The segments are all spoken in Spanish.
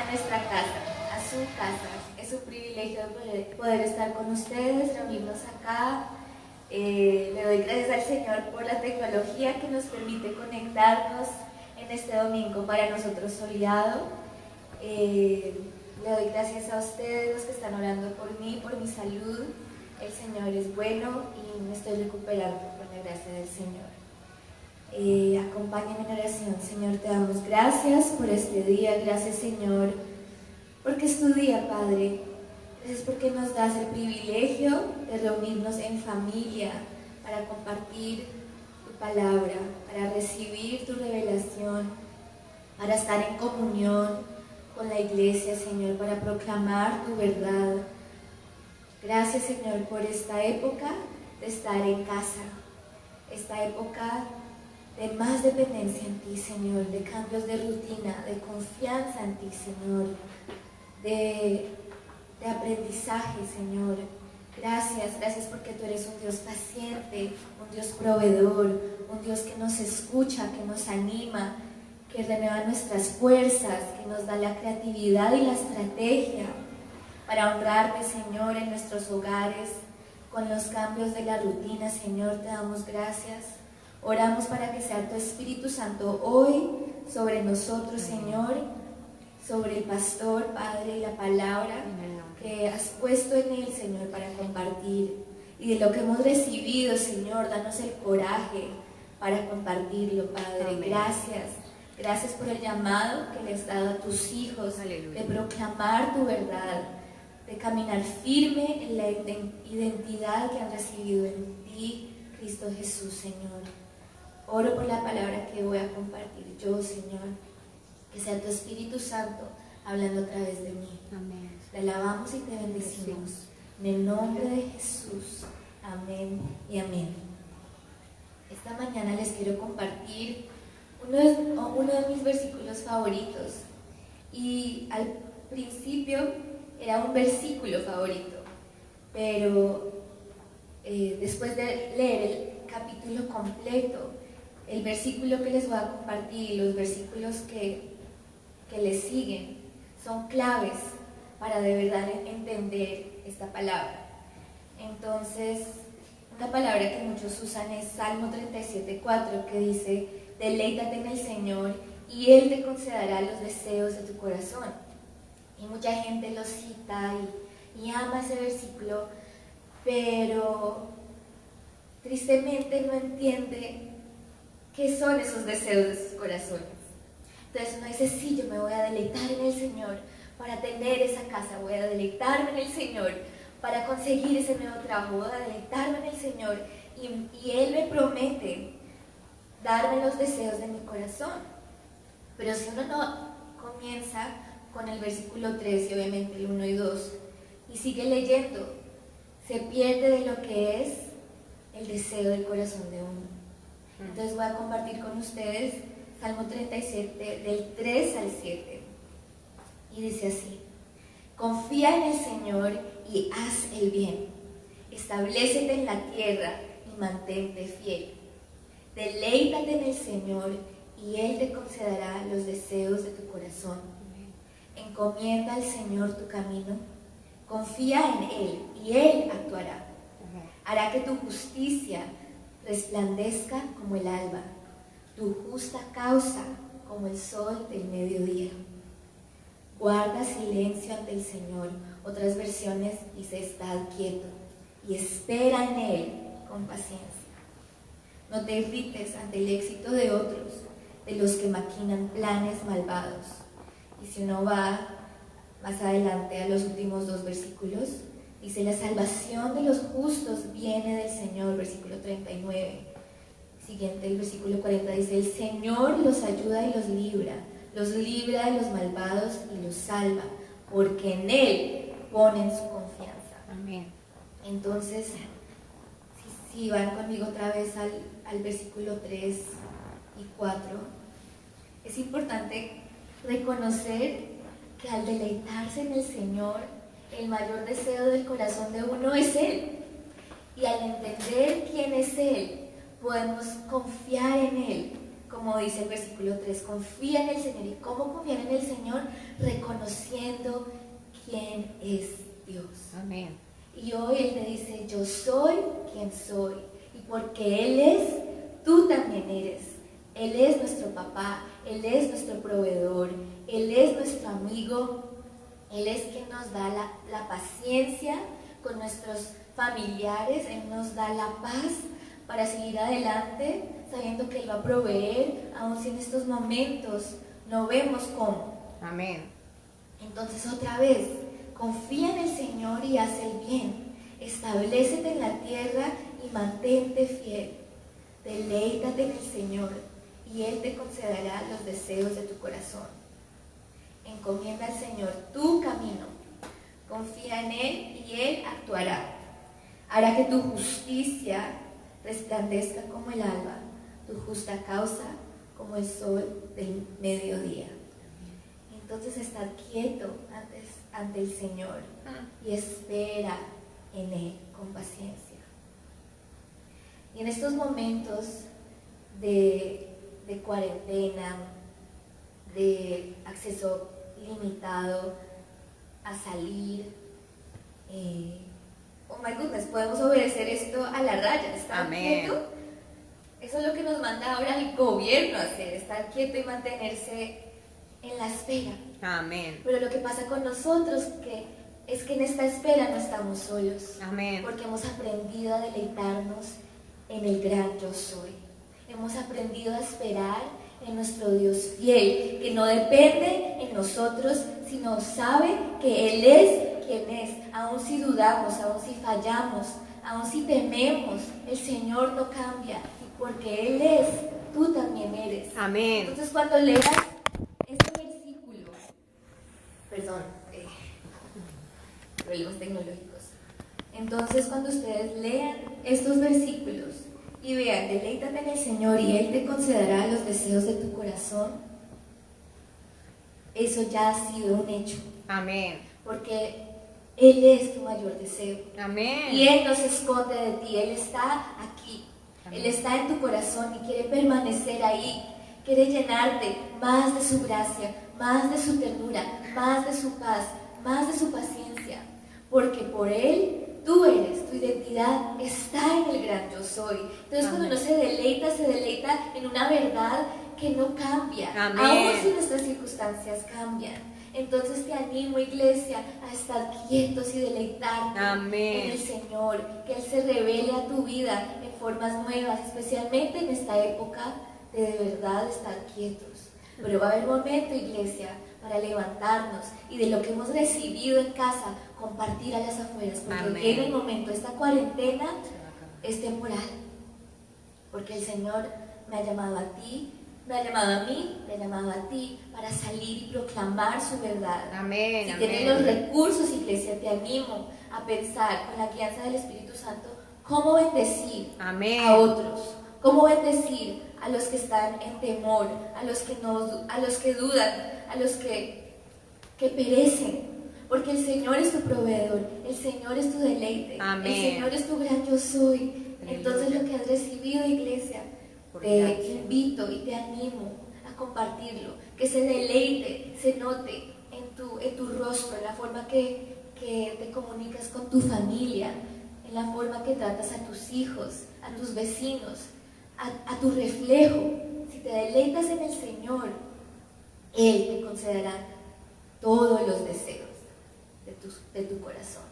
nuestra casa, a su casa. Es un privilegio poder estar con ustedes, reunirnos acá. Le doy gracias al Señor por la tecnología que nos permite conectarnos en este domingo para nosotros soleado. Le doy gracias a ustedes, los que están orando por mí, por mi salud. El Señor es bueno y me estoy recuperando por la gracia del Señor. Acompáñame en oración. Señor, te damos gracias por este día. Gracias, Señor, porque es tu día, Padre. Gracias porque nos das el privilegio de reunirnos en familia para compartir tu palabra, para recibir tu revelación, para estar en comunión con la iglesia, Señor, para proclamar tu verdad. Gracias, Señor, por esta época de estar en casa, esta época de más dependencia en ti, Señor, de cambios de rutina, de confianza en ti, Señor, de aprendizaje, Señor. Gracias porque tú eres un Dios paciente, un Dios proveedor, un Dios que nos escucha, que nos anima, que renueva nuestras fuerzas, que nos da la creatividad y la estrategia para honrarte, Señor, en nuestros hogares, con los cambios de la rutina. Señor, te damos gracias. Oramos para que sea tu Espíritu Santo hoy sobre nosotros, Señor, sobre el pastor, Padre, y la palabra que has puesto en él, Señor, para compartir. Y de lo que hemos recibido, Señor, danos el coraje para compartirlo, Padre. Amén. Gracias por el llamado que le has dado a tus hijos. Aleluya. De proclamar tu verdad, de caminar firme en la identidad que han recibido en ti, Cristo Jesús, Señor. Oro por la palabra que voy a compartir yo, Señor, que sea tu Espíritu Santo hablando a través de mí. Amén. Te alabamos y te bendecimos. En el nombre de Jesús. Amén y amén. Esta mañana les quiero compartir uno de mis versículos favoritos. Y al principio era un versículo favorito, pero después de leer el capítulo completo, el versículo que les voy a compartir, los versículos que les siguen, son claves para de verdad entender esta palabra. Entonces, una palabra que muchos usan es Salmo 37:4, que dice: deleítate en el Señor y Él te concederá los deseos de tu corazón. Y mucha gente lo cita y ama ese versículo, pero tristemente no entiende qué son esos deseos de sus corazones. Entonces uno dice: sí, yo me voy a deleitar en el Señor para tener esa casa, voy a deleitarme en el Señor para conseguir ese nuevo trabajo, voy a deleitarme en el Señor y Él me promete darme los deseos de mi corazón. Pero si uno no comienza con el versículo 3 y obviamente el 1 y 2 y sigue leyendo, se pierde de lo que es el deseo del corazón de uno. Entonces voy a compartir con ustedes Salmo 37 del 3 al 7 y dice así: confía en el Señor y haz el bien, establécete en la tierra y mantente fiel, deleítate en el Señor y Él te concederá los deseos de tu corazón. Encomienda al Señor tu camino, confía en Él y Él actuará. Hará que tu justicia resplandezca como el alba, tu justa causa como el sol del mediodía. Guarda silencio ante el Señor. Otras versiones dice: estad quieto y espera en Él con paciencia. No te irrites ante el éxito de otros, de los que maquinan planes malvados. Y si uno va más adelante a los últimos dos versículos, dice: la salvación de los justos viene del Señor, versículo 39. Siguiente, el versículo 40 dice: el Señor los ayuda y los libra de los malvados y los salva, porque en Él ponen su confianza. Amén. Entonces, si van conmigo otra vez al versículo 3 y 4, es importante reconocer que al deleitarse en el Señor, el mayor deseo del corazón de uno es Él. Y al entender quién es Él, podemos confiar en Él como dice el versículo 3, confía en el Señor. ¿Y cómo confiar en el Señor? Reconociendo quién es Dios. Amén. Y hoy Él te dice, yo soy quien soy. Y porque Él es, tú también eres. Él es nuestro papá, Él es nuestro proveedor, Él es nuestro amigo, Él es quien nos da la paciencia con nuestros familiares, Él nos da la paz para seguir adelante, sabiendo que Él va a proveer, aun si en estos momentos no vemos cómo. Amén. Entonces otra vez, confía en el Señor y haz el bien. Establécete en la tierra y mantente fiel. Deleítate en el Señor y Él te concederá los deseos de tu corazón. Encomienda al Señor tu camino. Confía en Él y Él actuará. Hará que tu justicia resplandezca como el alba, tu justa causa como el sol del mediodía. Entonces estar quieto ante el Señor y espera en Él con paciencia. Y en estos momentos de cuarentena, de acceso limitado a salir, oh my goodness, podemos obedecer esto a la raya, estar quieto. Eso es lo que nos manda ahora el gobierno a hacer, estar quieto y mantenerse en la espera. Amén. Pero lo que pasa con nosotros es que en esta espera no estamos solos. Amén. Porque hemos aprendido a deleitarnos en el gran yo soy. Hemos aprendido a esperar en nuestro Dios fiel, que no depende en nosotros, sino sabe que Él es quien es. Aun si dudamos, aun si fallamos, aun si tememos, el Señor no cambia. Y porque Él es, tú también eres. Amén. Entonces cuando leas este versículo, problemas tecnológicos. Entonces cuando ustedes lean estos versículos y vean, deleítate en el Señor y Él te concederá los deseos de tu corazón, eso ya ha sido un hecho. Amén. Porque Él es tu mayor deseo. Amén. Y Él no se esconde de ti, Él está aquí. Amén. Él está en tu corazón y quiere permanecer ahí. Quiere llenarte más de su gracia, más de su ternura, más de su paz, más de su paciencia. Porque por Él tú eres, tu identidad está en el gran yo soy. Entonces Amén. Cuando uno se deleita en una verdad que no cambia, Amén. Aún si nuestras circunstancias cambian. Entonces te animo, iglesia, a estar quietos y deleitarte Amén. en el Señor, que Él se revele a tu vida en formas nuevas, especialmente en esta época de verdad estar quietos. Pero va a haber momento, iglesia, para levantarnos y de lo que hemos recibido en casa, compartir a las afueras, porque Amén. en el momento, esta cuarentena es temporal, porque el Señor me ha llamado a ti, me ha llamado a mí, me ha llamado a ti para salir y proclamar su verdad. Amén. Si Amén. tienes los recursos, iglesia, te animo a pensar con la guianza del Espíritu Santo cómo bendecir Amén. a otros, cómo bendecir a los que están en temor, a los que dudan, a los que perecen. Porque el Señor es tu proveedor, el Señor es tu deleite, Amén. El Señor es tu gran yo soy. Entonces lo que has recibido, iglesia, te invito y te animo a compartirlo, que se deleite, se note en tu rostro, en la forma que te comunicas con tu familia, en la forma que tratas a tus hijos, a tus vecinos, a tu reflejo. Si te deleitas en el Señor, Él te concederá todos los deseos de tu corazón.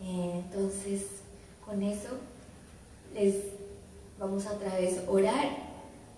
Entonces, con eso les vamos a otra vez orar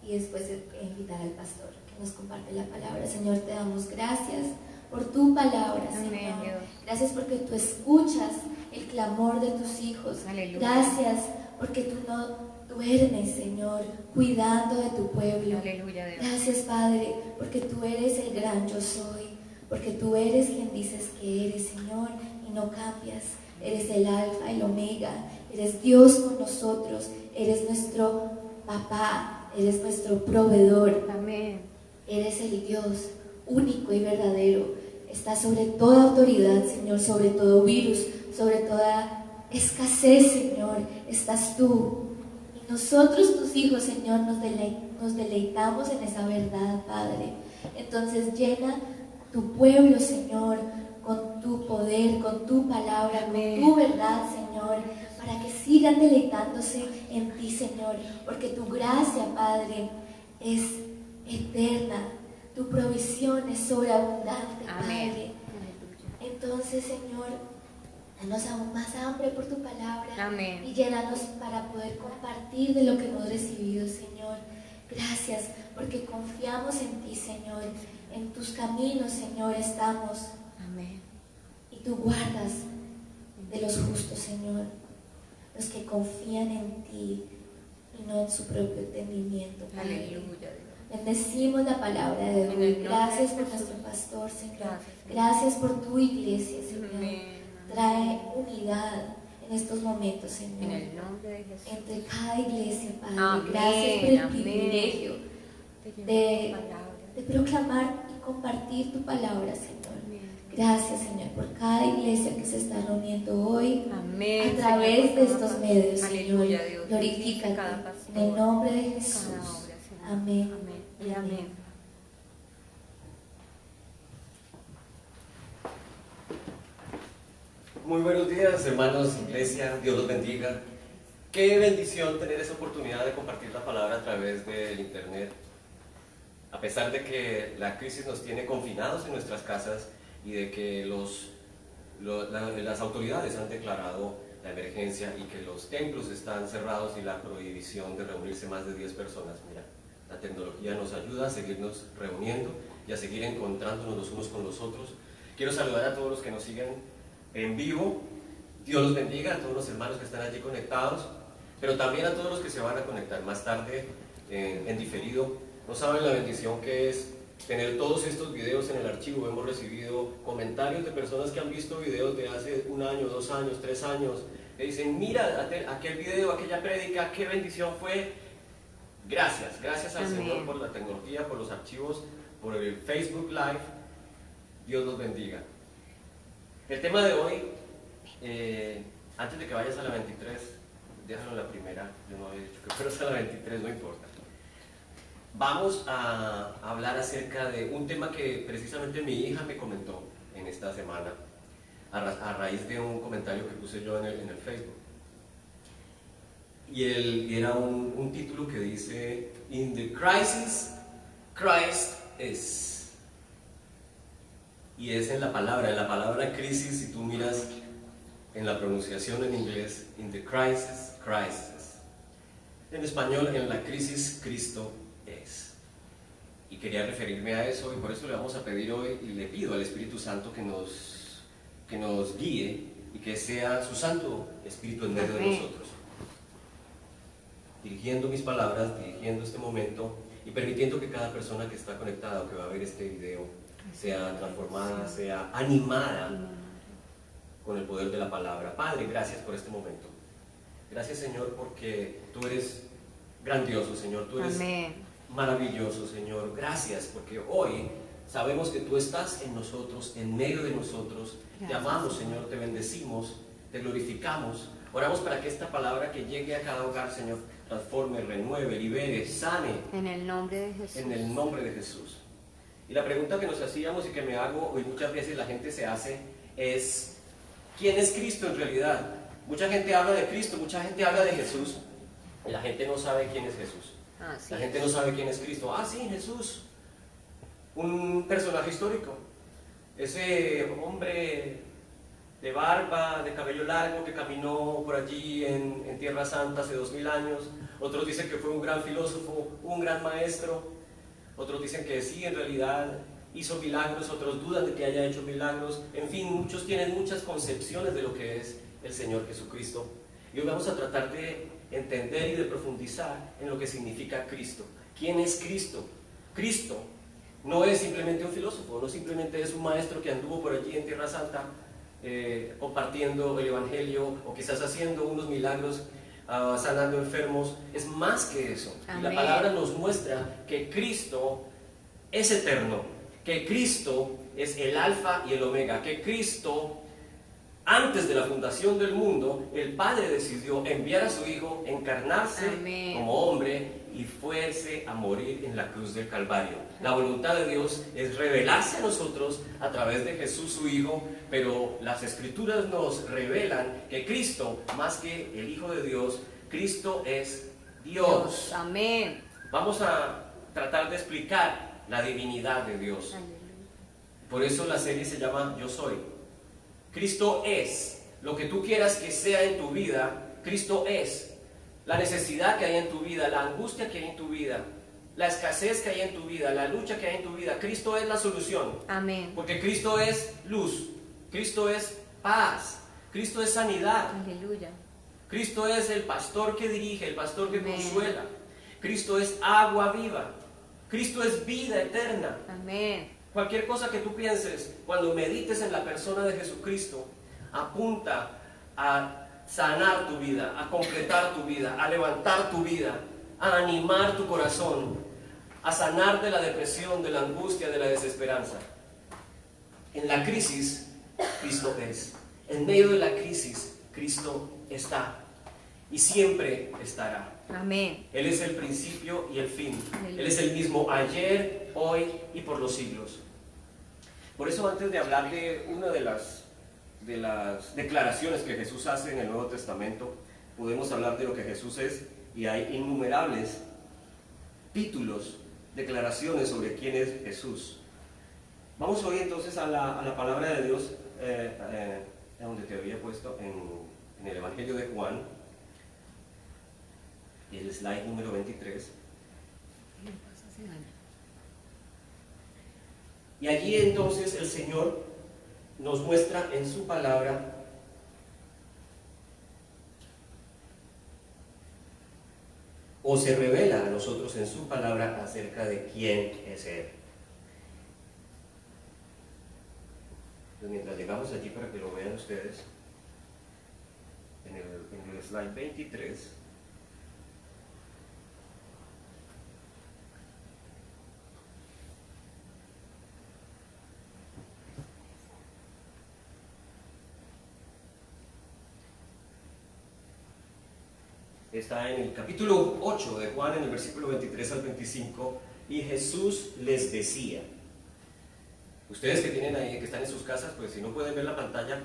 y después invitar al pastor que nos comparte la palabra. Señor, te damos gracias por tu palabra, Amén, Señor. Dios. Gracias porque tú escuchas el clamor de tus hijos. Aleluya. Gracias porque tú no duermes, Señor, cuidando de tu pueblo. Aleluya, Dios. Gracias, Padre, porque tú eres el gran yo soy, porque tú eres quien dices que eres, Señor, y no cambias. Eres el alfa, el omega, eres Dios con nosotros, eres nuestro papá, eres nuestro proveedor. Amén. Eres el Dios único y verdadero. Estás sobre toda autoridad, Señor, sobre todo virus, sobre toda escasez, Señor. Estás tú. Y nosotros, tus hijos, Señor, nos deleitamos en esa verdad, Padre. Entonces llena tu pueblo, Señor, con tu poder, con tu palabra, con tu verdad, Señor, para que sigan deleitándose en ti, Señor, porque tu gracia, Padre, es eterna, tu provisión es sobreabundante, Padre. Entonces, Señor, danos aún más hambre por tu palabra. Amén. Y llénanos para poder compartir de lo que hemos recibido, Señor. Gracias, porque confiamos en ti, Señor. En tus caminos, Señor, estamos. Amén. Y tú guardas de los justos, Señor, los que confían en ti y no en su propio entendimiento, Padre. Aleluya. Bendecimos la palabra de hoy. Gracias por nuestro pastor, Señor. Gracias por tu iglesia, Señor. Amén. Trae unidad en estos momentos, Señor. En el nombre de Jesús. Entre cada iglesia, Padre. Amén, Gracias por el amén. privilegio de proclamar y compartir tu palabra, Señor. Gracias, Señor, por cada iglesia que se está reuniendo hoy. Amén, a través Señor, de estos medios, aleluya, Señor. Dios. Glorifícate Cada pastor, en el nombre de Jesús. cada obra, Señor. Amén. Amén y amén. Muy buenos días, hermanos, iglesia, Dios los bendiga. Qué bendición tener esa oportunidad de compartir la palabra a través del internet. A pesar de que la crisis nos tiene confinados en nuestras casas y de que las autoridades han declarado la emergencia y que los templos están cerrados y la prohibición de reunirse más de 10 personas, mira, la tecnología nos ayuda a seguirnos reuniendo y a seguir encontrándonos los unos con los otros. Quiero saludar a todos los que nos siguen en vivo. Dios los bendiga a todos los hermanos que están allí conectados, pero también a todos los que se van a conectar más tarde en diferido. No saben la bendición que es tener todos estos videos en el archivo. Hemos recibido comentarios de personas que han visto videos de hace 1 año, 2 años, 3 años, que dicen, mira aquel video, aquella prédica, qué bendición fue. Gracias, gracias al Señor por la tecnología, por los archivos, por el Facebook Live. Dios los bendiga. El tema de hoy, antes de que vayas a la 23, déjalo en la primera, yo no había dicho que fueras a la 23, no importa. Vamos a hablar acerca de un tema que precisamente mi hija me comentó en esta semana, a raíz de un comentario que puse yo en el Facebook. Y era un título que dice, In the crisis, Christ is. Y es en la palabra crisis, si tú miras en la pronunciación en inglés, in the crisis, Christ is. En español, en la crisis, Cristo es. Y quería referirme a eso, y por eso le vamos a pedir hoy, y le pido al Espíritu Santo que nos guíe, y que sea su Santo Espíritu en medio de nosotros, dirigiendo mis palabras, dirigiendo este momento, y permitiendo que cada persona que está conectada o que va a ver este video sea transformada, sea animada con el poder de la palabra. Padre, gracias por este momento. Gracias, Señor, porque tú eres grandioso, Señor. Tú eres maravilloso, Señor. Gracias, porque hoy sabemos que tú estás en nosotros, en medio de nosotros. Gracias. Te amamos, Señor, te bendecimos, te glorificamos. Oramos para que esta palabra que llegue a cada hogar, Señor, transforme, renueve, libere, sane. En el nombre de Jesús. En el nombre de Jesús. Y la pregunta que nos hacíamos y que me hago, y muchas veces la gente se hace, es ¿quién es Cristo en realidad? Mucha gente habla de Cristo, mucha gente habla de Jesús, y la gente no sabe quién es Jesús. La gente no sabe quién es Cristo. Ah, sí, Jesús, un personaje histórico, ese hombre de barba, de cabello largo que caminó por allí en Tierra Santa hace 2000 años. Otros dicen que fue un gran filósofo, un gran maestro. Otros dicen que sí, en realidad hizo milagros, otros dudan de que haya hecho milagros. En fin, muchos tienen muchas concepciones de lo que es el Señor Jesucristo. Y hoy vamos a tratar de entender y de profundizar en lo que significa Cristo. ¿Quién es Cristo? Cristo no es simplemente un filósofo, no simplemente es un maestro que anduvo por allí en Tierra Santa compartiendo el Evangelio o quizás haciendo unos milagros, sanando enfermos. Es más que eso. Amén. Y la palabra nos muestra que Cristo es eterno, que Cristo es el alfa y el omega, que Cristo antes antes de la fundación del mundo, el Padre decidió enviar a su Hijo, encarnarse Amén. como hombre y fuese a morir en la cruz del Calvario. La voluntad de Dios es revelarse a nosotros a través de Jesús su Hijo, pero las Escrituras nos revelan que Cristo, más que el Hijo de Dios, Cristo es Dios. Amén. Vamos a tratar de explicar la divinidad de Dios. Aleluya. Por eso la serie se llama Yo Soy. Cristo es lo que tú quieras que sea en tu vida. Cristo es la necesidad que hay en tu vida, la angustia que hay en tu vida, la escasez que hay en tu vida, la lucha que hay en tu vida. Cristo es la solución. Amén. Porque Cristo es luz, Cristo es paz, Cristo es sanidad, Aleluya. Cristo es el pastor que dirige, el pastor que Amén. consuela. Cristo es agua viva, Cristo es vida eterna. Amén. Cualquier cosa que tú pienses cuando medites en la persona de Jesucristo apunta a sanar tu vida, a completar tu vida, a levantar tu vida, a animar tu corazón, a sanar de la depresión, de la angustia, de la desesperanza. En la crisis, Cristo es. En medio de la crisis, Cristo está. Y siempre estará. Amén. Él es el principio y el fin. Aleluya. Él es el mismo ayer, hoy y por los siglos. Por eso, antes de hablar de una de las declaraciones que Jesús hace en el Nuevo Testamento, podemos hablar de lo que Jesús es, y hay innumerables títulos, declaraciones sobre quién es Jesús. Vamos hoy entonces a la palabra de Dios, donde te había puesto en el Evangelio de Juan, y el slide número 23. Y allí entonces el Señor nos muestra en su palabra o se revela a nosotros en su palabra acerca de quién es Él. Entonces, mientras llegamos allí para que lo vean ustedes, en el slide 23, está en el capítulo 8 de Juan, en el versículo 23 al 25, y Jesús les decía. Ustedes que tienen ahí, que están en sus casas, pues si no pueden ver la pantalla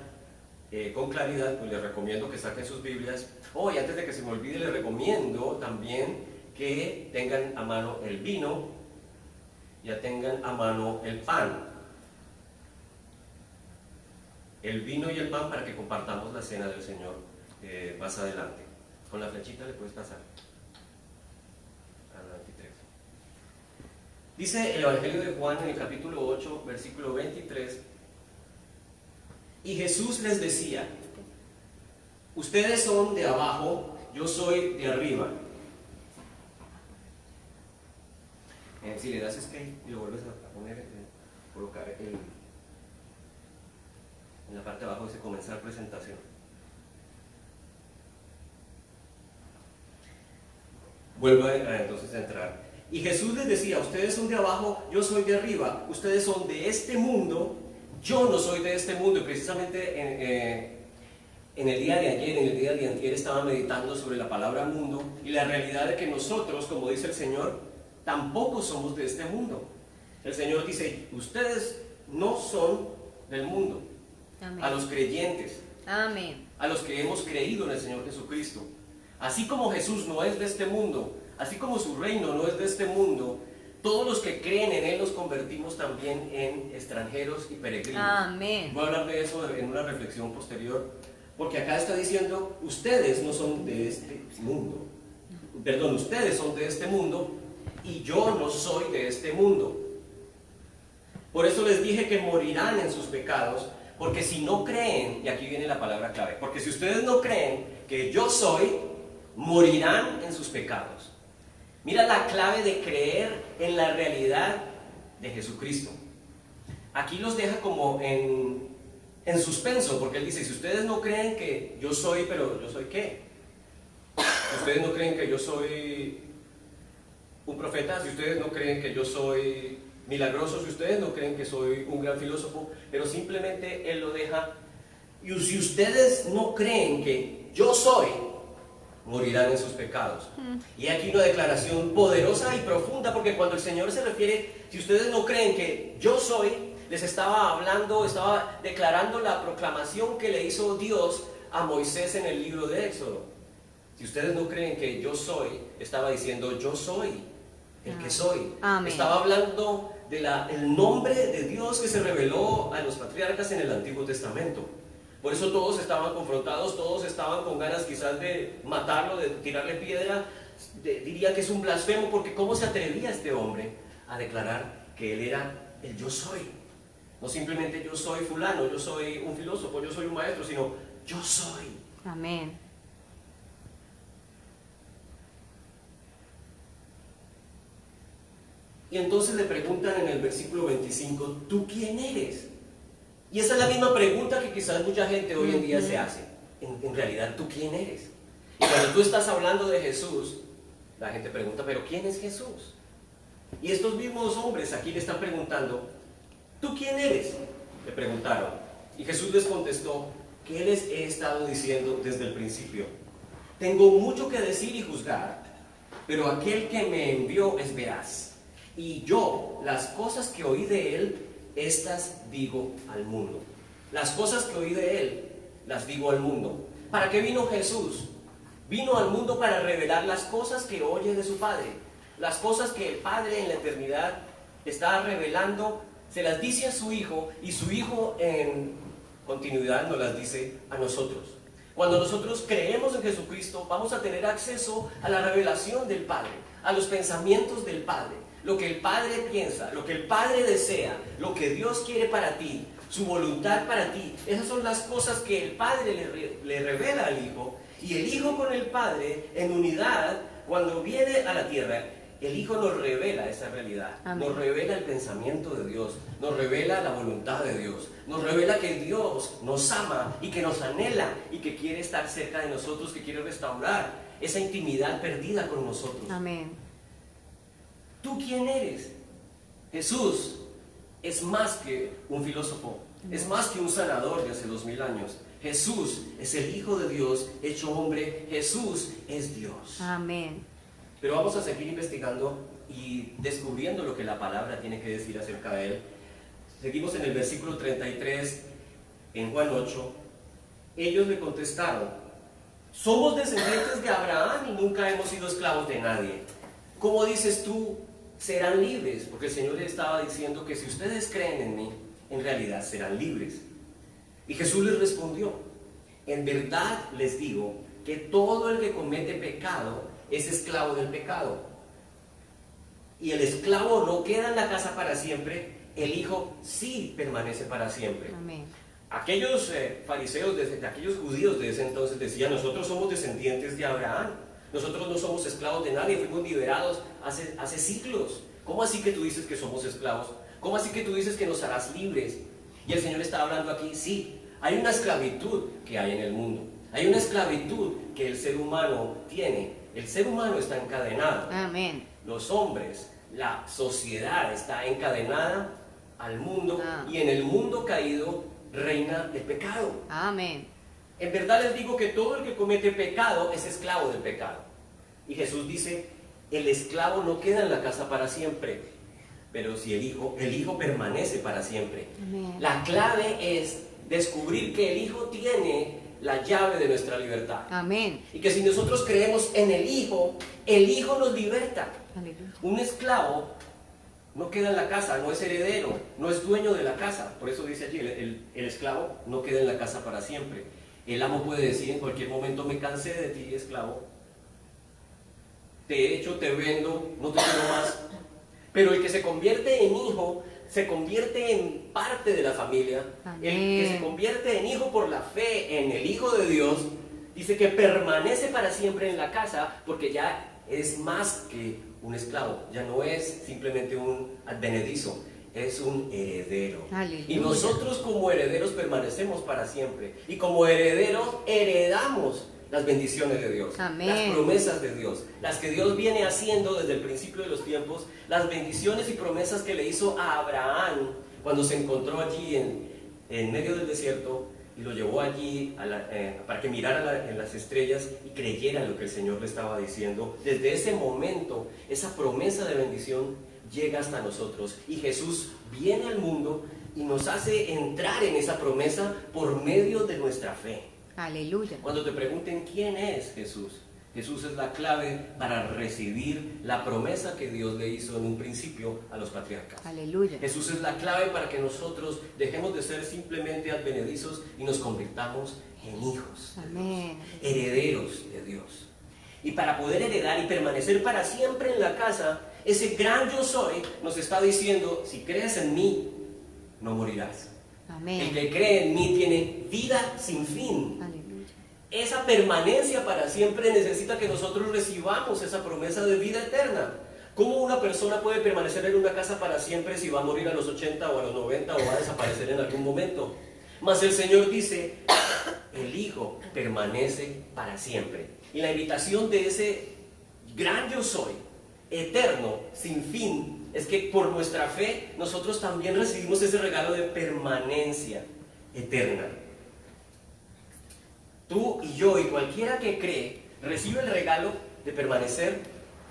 con claridad, pues les recomiendo que saquen sus Biblias. Y antes de que se me olvide, les recomiendo también que tengan a mano el vino, ya tengan a mano el pan. El vino y el pan para que compartamos la cena del Señor más adelante. Con la flechita le puedes pasar al 23. Dice el Evangelio de Juan en el capítulo 8, versículo 23. Y Jesús les decía: ustedes son de abajo, yo soy de arriba. Si le das escape y lo vuelves a poner, colocar en la parte de abajo dice comenzar presentación. Vuelvo entonces a entrar. Y Jesús les decía: ustedes son de abajo, yo soy de arriba. Ustedes son de este mundo, yo no soy de este mundo. Y precisamente en el día de ayer, en el día de antier, estaba meditando sobre la palabra mundo y la realidad de que nosotros, como dice el Señor, tampoco somos de este mundo. El Señor dice: ustedes no son del mundo. Amén. A los creyentes, Amén. a los que hemos creído en el Señor Jesucristo. Así como Jesús no es de este mundo, así como su reino no es de este mundo, todos los que creen en Él nos convertimos también en extranjeros y peregrinos. Amén. Voy a hablar de eso en una reflexión posterior, porque acá está diciendo: ustedes no son de este mundo. Perdón, ustedes son de este mundo y yo no soy de este mundo. Por eso les dije que morirán en sus pecados, porque si no creen, y aquí viene la palabra clave, porque si ustedes no creen que yo soy, morirán en sus pecados. Mira la clave de creer en la realidad de Jesucristo. Aquí los deja como en suspenso, porque él dice: si ustedes no creen que yo soy, pero ¿yo soy qué? Si ustedes no creen que yo soy un profeta, si ustedes no creen que yo soy milagroso, si ustedes no creen que soy un gran filósofo, pero simplemente él lo deja y si ustedes no creen que yo soy, morirán en sus pecados. Y aquí una declaración poderosa y profunda, porque cuando el Señor se refiere, si ustedes no creen que yo soy, les estaba hablando, estaba declarando la proclamación que le hizo Dios a Moisés en el libro de Éxodo. Si ustedes no creen que yo soy, estaba diciendo yo soy el que soy. Amén. Estaba hablando del nombre de Dios que se reveló a los patriarcas en el Antiguo Testamento. Por eso todos estaban confrontados, todos estaban con ganas quizás de matarlo, de tirarle piedra. Diría que es un blasfemo, porque ¿cómo se atrevía este hombre a declarar que él era el yo soy? No simplemente yo soy fulano, yo soy un filósofo, yo soy un maestro, sino yo soy. Amén. Y entonces le preguntan en el versículo 25, ¿tú quién eres? Y esa es la misma pregunta que quizás mucha gente hoy en día se hace. En realidad, ¿tú quién eres? Y cuando tú estás hablando de Jesús, la gente pregunta, ¿pero quién es Jesús? Y estos mismos hombres aquí le están preguntando, ¿tú quién eres? Le preguntaron. Y Jesús les contestó, ¿qué les he estado diciendo desde el principio? Tengo mucho que decir y juzgar, pero aquel que me envió es veraz. Y yo, las cosas que oí de él, estas digo al mundo. Las cosas que oí de él, las digo al mundo. ¿Para qué vino Jesús? Vino al mundo para revelar las cosas que oye de su Padre. Las cosas que el Padre en la eternidad está revelando, se las dice a su Hijo, y su Hijo en continuidad nos las dice a nosotros. Cuando nosotros creemos en Jesucristo, vamos a tener acceso a la revelación del Padre, a los pensamientos del Padre, lo que el Padre piensa, lo que el Padre desea, lo que Dios quiere para ti, su voluntad para ti. Esas son las cosas que el Padre le revela al Hijo, y el Hijo con el Padre en unidad, cuando viene a la tierra, el Hijo nos revela esa realidad. Amén. Nos revela el pensamiento de Dios, nos revela la voluntad de Dios, nos revela que Dios nos ama y que nos anhela y que quiere estar cerca de nosotros, que quiere restaurar esa intimidad perdida con nosotros. Amén. ¿Tú quién eres? Jesús es más que un filósofo, es más que un sanador de hace 2000 años. Jesús es el Hijo de Dios hecho hombre. Jesús es Dios. Amén. Pero vamos a seguir investigando y descubriendo lo que la palabra tiene que decir acerca de él. Seguimos en el versículo 33, en Juan 8. Ellos le contestaron, somos descendientes de Abraham y nunca hemos sido esclavos de nadie. ¿Cómo dices tú, serán libres? Porque el Señor le estaba diciendo que si ustedes creen en mí, en realidad serán libres. Y Jesús les respondió, en verdad les digo que todo el que comete pecado es esclavo del pecado. Y el esclavo no queda en la casa para siempre, el Hijo sí permanece para siempre. Amén. Aquellos fariseos, aquellos judíos de ese entonces decían, nosotros somos descendientes de Abraham, nosotros no somos esclavos de nadie, fuimos liberados hace siglos. ¿Cómo así que tú dices que somos esclavos? ¿Cómo así que tú dices que nos harás libres? Y el Señor está hablando aquí, sí, hay una esclavitud que hay en el mundo, hay una esclavitud que el ser humano tiene. El ser humano está encadenado. Amén. Los hombres, la sociedad está encadenada al mundo, y en el mundo caído reina el pecado. Amén. En verdad les digo que todo el que comete pecado es esclavo del pecado. Y Jesús dice, el esclavo no queda en la casa para siempre, pero si el Hijo permanece para siempre. Amén. La clave es descubrir que el Hijo tiene la llave de nuestra libertad. Amén. Y que si nosotros creemos en el Hijo nos liberta. Aleluya. Un esclavo no queda en la casa, no es heredero, no es dueño de la casa. Por eso dice allí, el esclavo no queda en la casa para siempre. El amo puede decir en cualquier momento, me cansé de ti, esclavo. Te echo, te vendo, no te quiero más. Pero el que se convierte en hijo, se convierte en parte de la familia. Amén. El que se convierte en hijo por la fe en el Hijo de Dios, dice que permanece para siempre en la casa, porque ya es más que un esclavo, ya no es simplemente un advenedizo, es un heredero. Aleluya. Y nosotros como herederos permanecemos para siempre, y como herederos heredamos las bendiciones de Dios. Amén. Las promesas de Dios, las que Dios viene haciendo desde el principio de los tiempos, las bendiciones y promesas que le hizo a Abraham cuando se encontró allí en medio del desierto, y lo llevó allí para que mirara en las estrellas y creyera lo que el Señor le estaba diciendo. Desde ese momento, esa promesa de bendición llega hasta nosotros y Jesús viene al mundo y nos hace entrar en esa promesa por medio de nuestra fe. Aleluya. Cuando te pregunten quién es Jesús, Jesús es la clave para recibir la promesa que Dios le hizo en un principio a los patriarcas. Aleluya. Jesús es la clave para que nosotros dejemos de ser simplemente advenedizos y nos convirtamos en hijos de Amén. Dios, herederos de Dios. Y para poder heredar y permanecer para siempre en la casa, ese gran yo soy nos está diciendo: si crees en mí, no morirás. Amén. El que cree en mí tiene vida sin fin. Aleluya. Esa permanencia para siempre necesita que nosotros recibamos esa promesa de vida eterna. ¿Cómo una persona puede permanecer en una casa para siempre si va a morir a los 80 o a los 90 o va a desaparecer en algún momento? Mas el Señor dice: el Hijo permanece para siempre. Y la invitación de ese gran yo soy, eterno, sin fin, es que por nuestra fe nosotros también recibimos ese regalo de permanencia eterna. Tú y yo y cualquiera que cree recibe el regalo de permanecer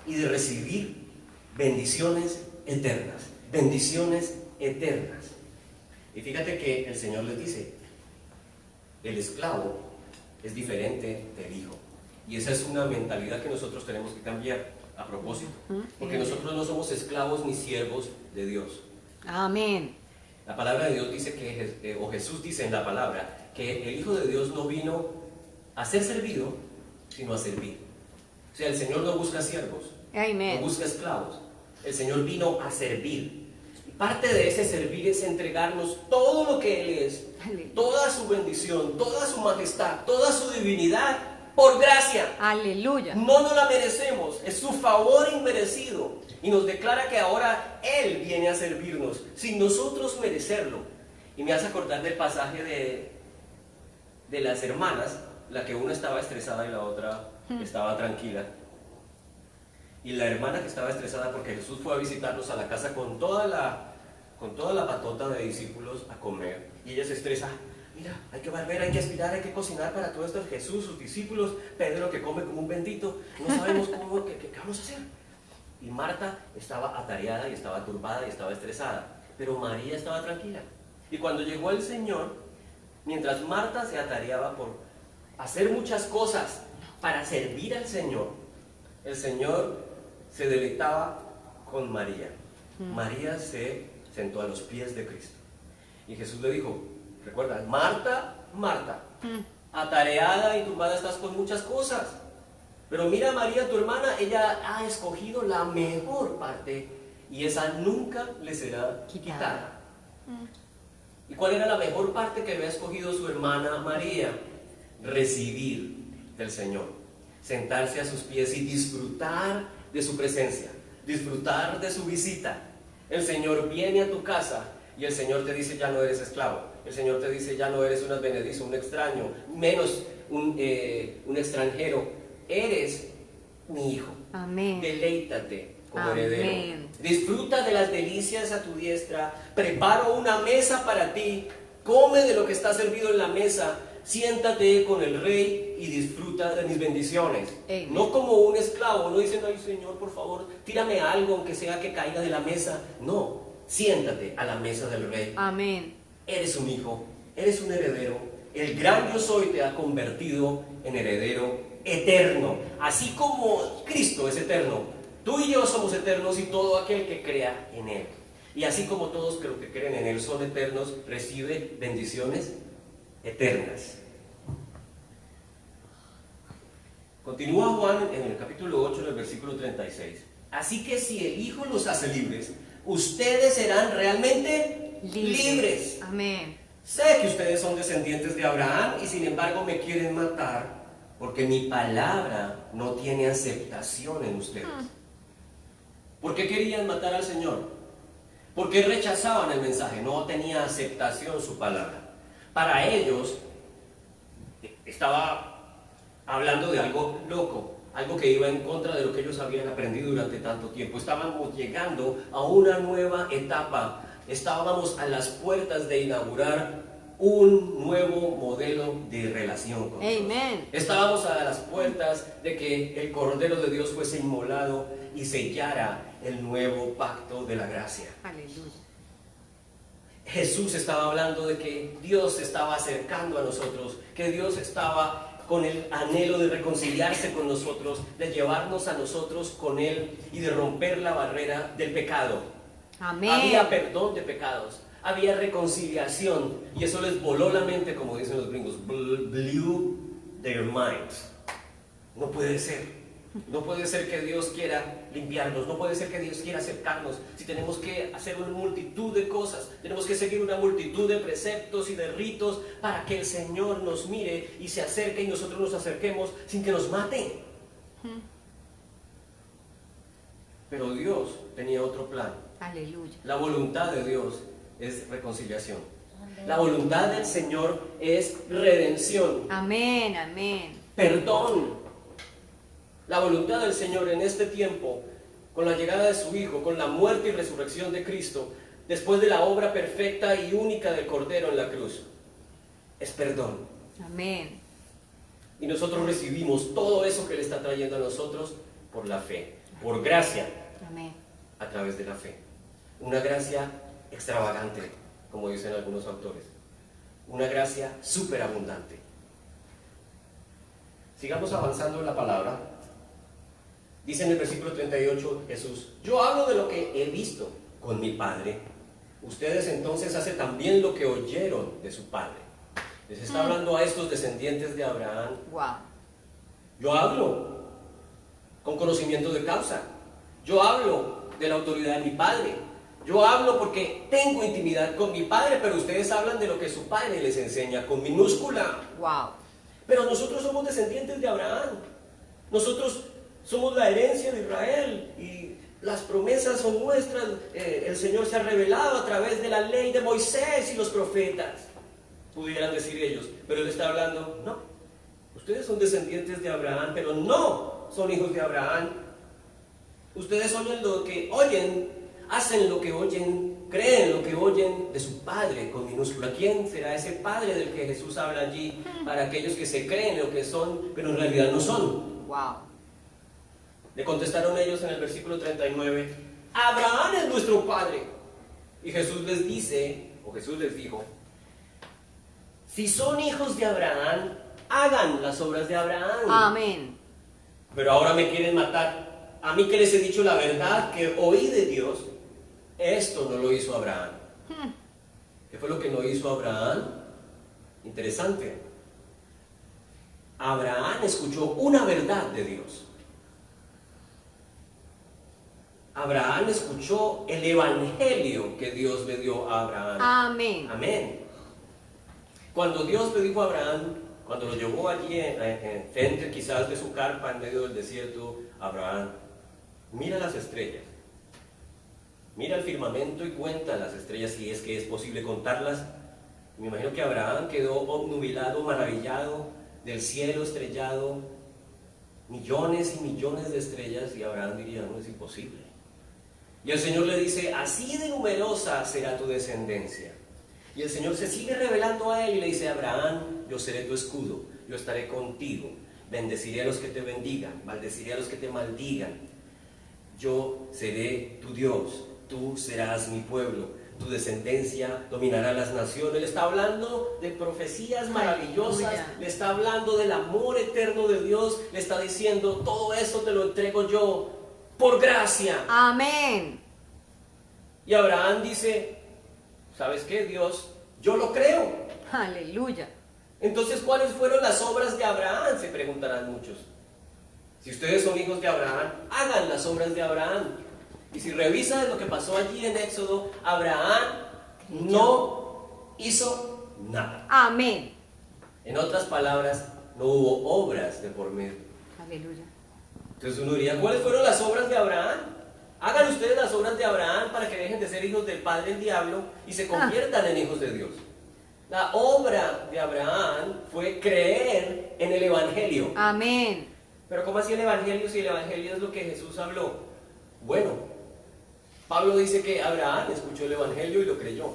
y de recibir bendiciones eternas. Bendiciones eternas. Y fíjate que el Señor les dice: el esclavo es diferente del hijo. Y esa es una mentalidad que nosotros tenemos que cambiar a propósito. Porque nosotros no somos esclavos ni siervos de Dios. Amén. La palabra de Dios dice o Jesús dice en la palabra, que el Hijo de Dios no vino a ser servido, sino a servir. O sea, el Señor no busca siervos, Amén. no busca esclavos. El Señor vino a servir. Y parte de ese servir es entregarnos todo lo que Él es, toda su bendición, toda su majestad, toda su divinidad, por gracia. Aleluya. No nos la merecemos, es su favor inmerecido. Y nos declara que ahora Él viene a servirnos, sin nosotros merecerlo. Y me hace acordar del pasaje de las hermanas, la que una estaba estresada y la otra estaba tranquila. Y la hermana que estaba estresada porque Jesús fue a visitarlos a la casa con toda la patota de discípulos a comer. Y ella se estresa: mira, hay que barber, hay que aspirar, hay que cocinar para todo esto. Jesús, sus discípulos, Pedro que come como un bendito, no sabemos qué vamos a hacer. Y Marta estaba atareada y estaba turbada y estaba estresada, pero María estaba tranquila. Y cuando llegó el Señor, mientras Marta se atareaba por hacer muchas cosas para servir al Señor, el Señor se deleitaba con María. María se sentó a los pies de Cristo. Y Jesús le dijo: recuerda, Marta, Marta, atareada y turbada estás con muchas cosas. Pero mira, María, tu hermana, ella ha escogido la mejor parte y esa nunca le será quitada. ¿Y cuál era la mejor parte que había escogido su hermana María? Recibir del Señor, sentarse a sus pies y disfrutar de su presencia, disfrutar de su visita. El Señor viene a tu casa y el Señor te dice: ya no eres esclavo. El Señor te dice: ya no eres un advenedizo, un extraño, menos un extranjero. Eres mi hijo. Amén. Deleítate como Amén. heredero. Disfruta de las delicias a tu diestra. Preparo una mesa para ti. Come de lo que está servido en la mesa. Siéntate con el rey y disfruta de mis bendiciones. Amén. No como un esclavo, no diciendo: ay Señor, por favor, tírame algo aunque sea que caiga de la mesa. No, siéntate a la mesa del rey. Amén. Eres un hijo, eres un heredero. El gran yo soy te ha convertido en heredero eterno. Así como Cristo es eterno, tú y yo somos eternos y todo aquel que crea en Él. Y así como todos los que creen en Él son eternos, recibe bendiciones eternas. Continúa Juan en el capítulo 8, en el versículo 36. Así que si el Hijo los hace libres, ustedes serán realmente libres. Amén. Sé que ustedes son descendientes de Abraham y sin embargo me quieren matar porque mi palabra no tiene aceptación en ustedes. ¿Por qué querían matar al Señor? Porque rechazaban el mensaje, no tenía aceptación su palabra. Para ellos estaba hablando de algo loco, algo que iba en contra de lo que ellos habían aprendido durante tanto tiempo. Estábamos llegando a una nueva etapa. Estábamos a las puertas de inaugurar un nuevo modelo de relación con Dios. Amén. Estábamos a las puertas de que el Cordero de Dios fuese inmolado y sellara el nuevo pacto de la gracia. Aleluya. Jesús estaba hablando de que Dios se estaba acercando a nosotros, que Dios estaba con el anhelo de reconciliarse con nosotros, de llevarnos a nosotros con Él y de romper la barrera del pecado. Amén. Había perdón de pecados, había reconciliación, y eso les voló la mente, como dicen los gringos, blew their minds. No puede ser. No puede ser que Dios quiera limpiarnos, no puede ser que Dios quiera acercarnos. Si tenemos que hacer una multitud de cosas, tenemos que seguir una multitud de preceptos y de ritos para que el Señor nos mire y se acerque y nosotros nos acerquemos sin que nos maten. Pero Dios tenía otro plan. Aleluya. La voluntad de Dios es reconciliación. La voluntad del Señor es redención, Amén, amén. perdón. La voluntad del Señor en este tiempo, con la llegada de su Hijo, con la muerte y resurrección de Cristo, después de la obra perfecta y única del Cordero en la cruz, es perdón. Amén. Y nosotros recibimos todo eso que Él está trayendo a nosotros por la fe, por gracia, Amén. a través de la fe. Una gracia extravagante, como dicen algunos autores. Una gracia superabundante. Sigamos avanzando en la palabra. Dice en el versículo 38 Jesús: yo hablo de lo que he visto con mi Padre. Ustedes entonces hacen también lo que oyeron de su Padre. Les está hablando a estos descendientes de Abraham. Wow. Yo hablo con conocimiento de causa. Yo hablo de la autoridad de mi Padre. Yo hablo porque tengo intimidad con mi Padre, pero ustedes hablan de lo que su Padre les enseña con minúscula. Wow. Pero nosotros somos descendientes de Abraham. Nosotros somos la herencia de Israel y las promesas son nuestras. El Señor se ha revelado a través de la ley de Moisés y los profetas, pudieran decir ellos. Pero Él está hablando: no, ustedes son descendientes de Abraham, pero no son hijos de Abraham. Ustedes oyen lo que oyen, hacen lo que oyen, creen lo que oyen de su Padre con minúscula. ¿Quién será ese Padre del que Jesús habla allí para aquellos que se creen lo que son, pero en realidad no son? Wow. Le contestaron ellos en el versículo 39: Abraham es nuestro Padre. Y Jesús les dice, o Jesús les dijo: si son hijos de Abraham, hagan las obras de Abraham. Amén. Pero ahora me quieren matar. A mí que les he dicho la verdad que oí de Dios, esto no lo hizo Abraham. ¿Qué fue lo que no hizo Abraham? Interesante. Abraham escuchó una verdad de Dios. Abraham escuchó el evangelio que Dios le dio a Abraham. Amén. Amén. Cuando Dios le dijo a Abraham, cuando lo llevó allí frente quizás de su carpa en medio del desierto: Abraham, mira las estrellas, mira el firmamento y cuenta las estrellas si es que es posible contarlas. Me imagino que Abraham quedó obnubilado, maravillado del cielo estrellado, millones y millones de estrellas, y Abraham diría: no, es imposible. Y el Señor le dice: así de numerosa será tu descendencia. Y el Señor se sigue revelando a él y le dice: Abraham, yo seré tu escudo, yo estaré contigo, bendeciré a los que te bendigan, maldeciré a los que te maldigan. Yo seré tu Dios, tú serás mi pueblo, tu descendencia dominará las naciones. Le está hablando de profecías maravillosas, Aleluya. le está hablando del amor eterno de Dios, le está diciendo: todo esto te lo entrego yo por gracia. Amén. Y Abraham dice: ¿sabes qué, Dios? Yo lo creo. Aleluya. Entonces, ¿cuáles fueron las obras de Abraham? Se preguntarán muchos. Si ustedes son hijos de Abraham, hagan las obras de Abraham. Y si revisan lo que pasó allí en Éxodo, Abraham no hizo nada. Amén. En otras palabras, no hubo obras de por medio. Aleluya. Entonces uno diría: ¿cuáles fueron las obras de Abraham? Hagan ustedes las obras de Abraham para que dejen de ser hijos del padre el diablo y se conviertan en hijos de Dios. La obra de Abraham fue creer en el Evangelio. Amén. Pero ¿cómo así el Evangelio si el Evangelio es lo que Jesús habló? Bueno, Pablo dice que Abraham escuchó el Evangelio y lo creyó.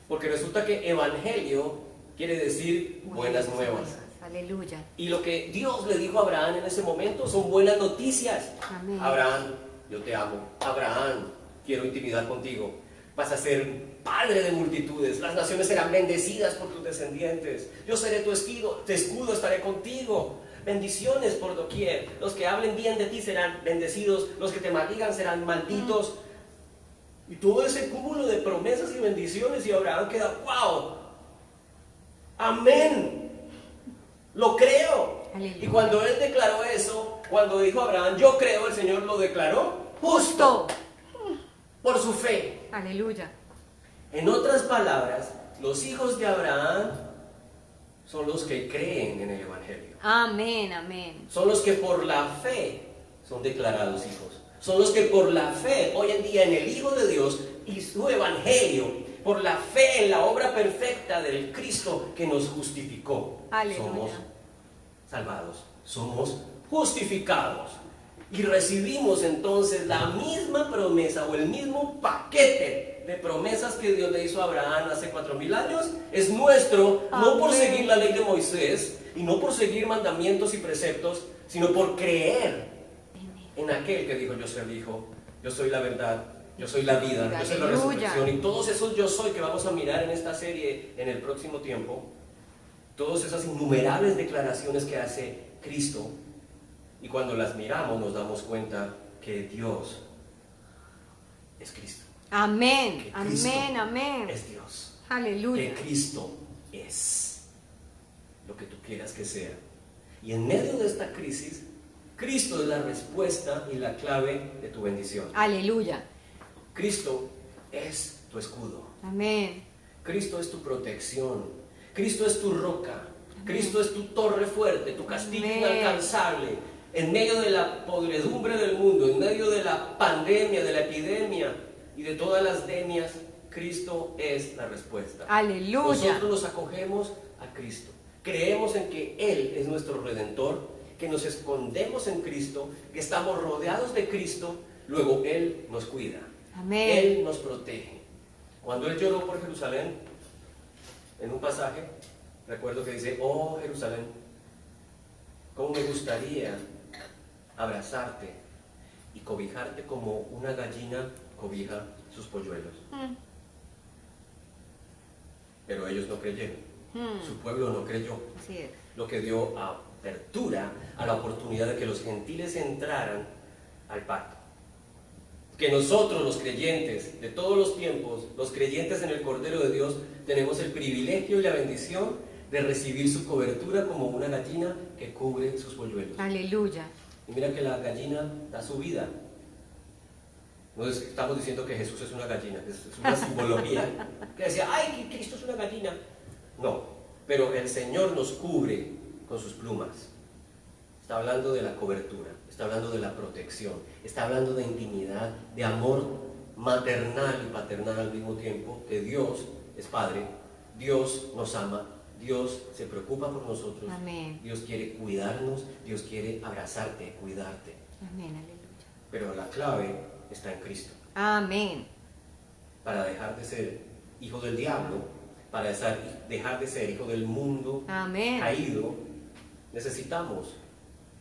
Porque resulta que Evangelio quiere decir buenas nuevas. Aleluya. Y lo que Dios le dijo a Abraham en ese momento son buenas noticias. Amén. Abraham, yo te amo. Abraham, quiero intimidad contigo. Vas a ser padre de multitudes. Las naciones serán bendecidas por tus descendientes. Yo seré tu escudo, estaré contigo. Bendiciones por doquier. Los que hablen bien de ti serán bendecidos. Los que te maldigan serán malditos. Y todo ese cúmulo de promesas y bendiciones. Y Abraham queda, wow. Amén. Lo creo. Aleluya. Y cuando él declaró eso, cuando dijo Abraham, yo creo, el Señor lo declaró justo por su fe. Aleluya. En otras palabras, los hijos de Abraham son los que creen en el Evangelio. Amén, amén. Son los que por la fe son declarados hijos. Son los que por la fe, hoy en día en el Hijo de Dios y su Evangelio, por la fe en la obra perfecta del Cristo que nos justificó, Aleluya. somos salvados, somos justificados. Y recibimos entonces la misma promesa o el mismo paquete de promesas que Dios le hizo a Abraham hace 4000 años. Es nuestro, no por Amén. seguir la ley de Moisés y no por seguir mandamientos y preceptos, sino por creer en aquel que dijo: yo soy el Hijo, yo soy la verdad, yo soy la vida, yo soy la Aleluya. resurrección. Y todos esos yo soy que vamos a mirar en esta serie en el próximo tiempo, todas esas innumerables declaraciones que hace Cristo, y cuando las miramos nos damos cuenta que Dios es Cristo. Amén, Que Cristo amén, amén. es Dios. Aleluya. Que Cristo es lo que tú quieras que sea. Y en medio de esta crisis, Cristo es la respuesta y la clave de tu bendición. Aleluya. Cristo es tu escudo. Amén. Cristo es tu protección. Cristo es tu roca. Cristo es tu torre fuerte, tu castillo Amén. inalcanzable. En medio de la podredumbre del mundo, en medio de la pandemia, de la epidemia y de todas las demias, Cristo es la respuesta. Aleluya. Nosotros nos acogemos a Cristo. Creemos en que Él es nuestro Redentor, que nos escondemos en Cristo, que estamos rodeados de Cristo, luego Él nos cuida. Amén. Él nos protege. Cuando Él lloró por Jerusalén, en un pasaje, recuerdo que dice: oh Jerusalén, cómo me gustaría abrazarte y cobijarte como una gallina cobija sus polluelos. Pero ellos no creyeron. Su pueblo no creyó. Así es. Lo que dio apertura a la oportunidad de que los gentiles entraran al pacto. Que nosotros, los creyentes de todos los tiempos, los creyentes en el Cordero de Dios, tenemos el privilegio y la bendición de recibir su cobertura como una gallina que cubre sus polluelos. Aleluya. Y mira que la gallina da su vida. No estamos diciendo que Jesús es una gallina, es una simbología que decía: ay, que Cristo es una gallina. No, pero el Señor nos cubre con sus plumas. Está hablando de la cobertura, está hablando de la protección, está hablando de intimidad, de amor maternal y paternal al mismo tiempo, que Dios es Padre, Dios nos ama, Dios se preocupa por nosotros. Amén. Dios quiere cuidarnos, Dios quiere abrazarte, cuidarte. Amén, aleluya. Pero la clave está en Cristo. Amén. Para dejar de ser hijo del diablo, para dejar de ser hijo del mundo Amén. caído, necesitamos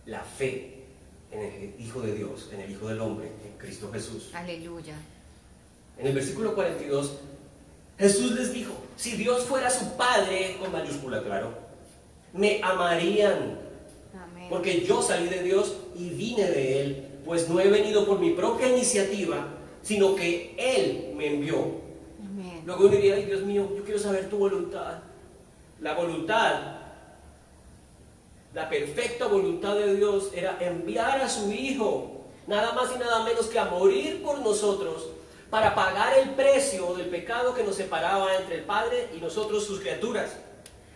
la fe en el Hijo de Dios, en el Hijo del Hombre, en Cristo Jesús. Aleluya. En el versículo 42, Jesús les dijo: si Dios fuera su Padre, con mayúscula, claro, me amarían, Amén. porque yo salí de Dios y vine de Él, pues no he venido por mi propia iniciativa, sino que Él me envió. Amén. Luego uno diría: ay, Dios mío, yo quiero saber tu voluntad. La voluntad, la perfecta voluntad de Dios era enviar a su Hijo, nada más y nada menos que a morir por nosotros, para pagar el precio del pecado que nos separaba entre el Padre y nosotros, sus criaturas.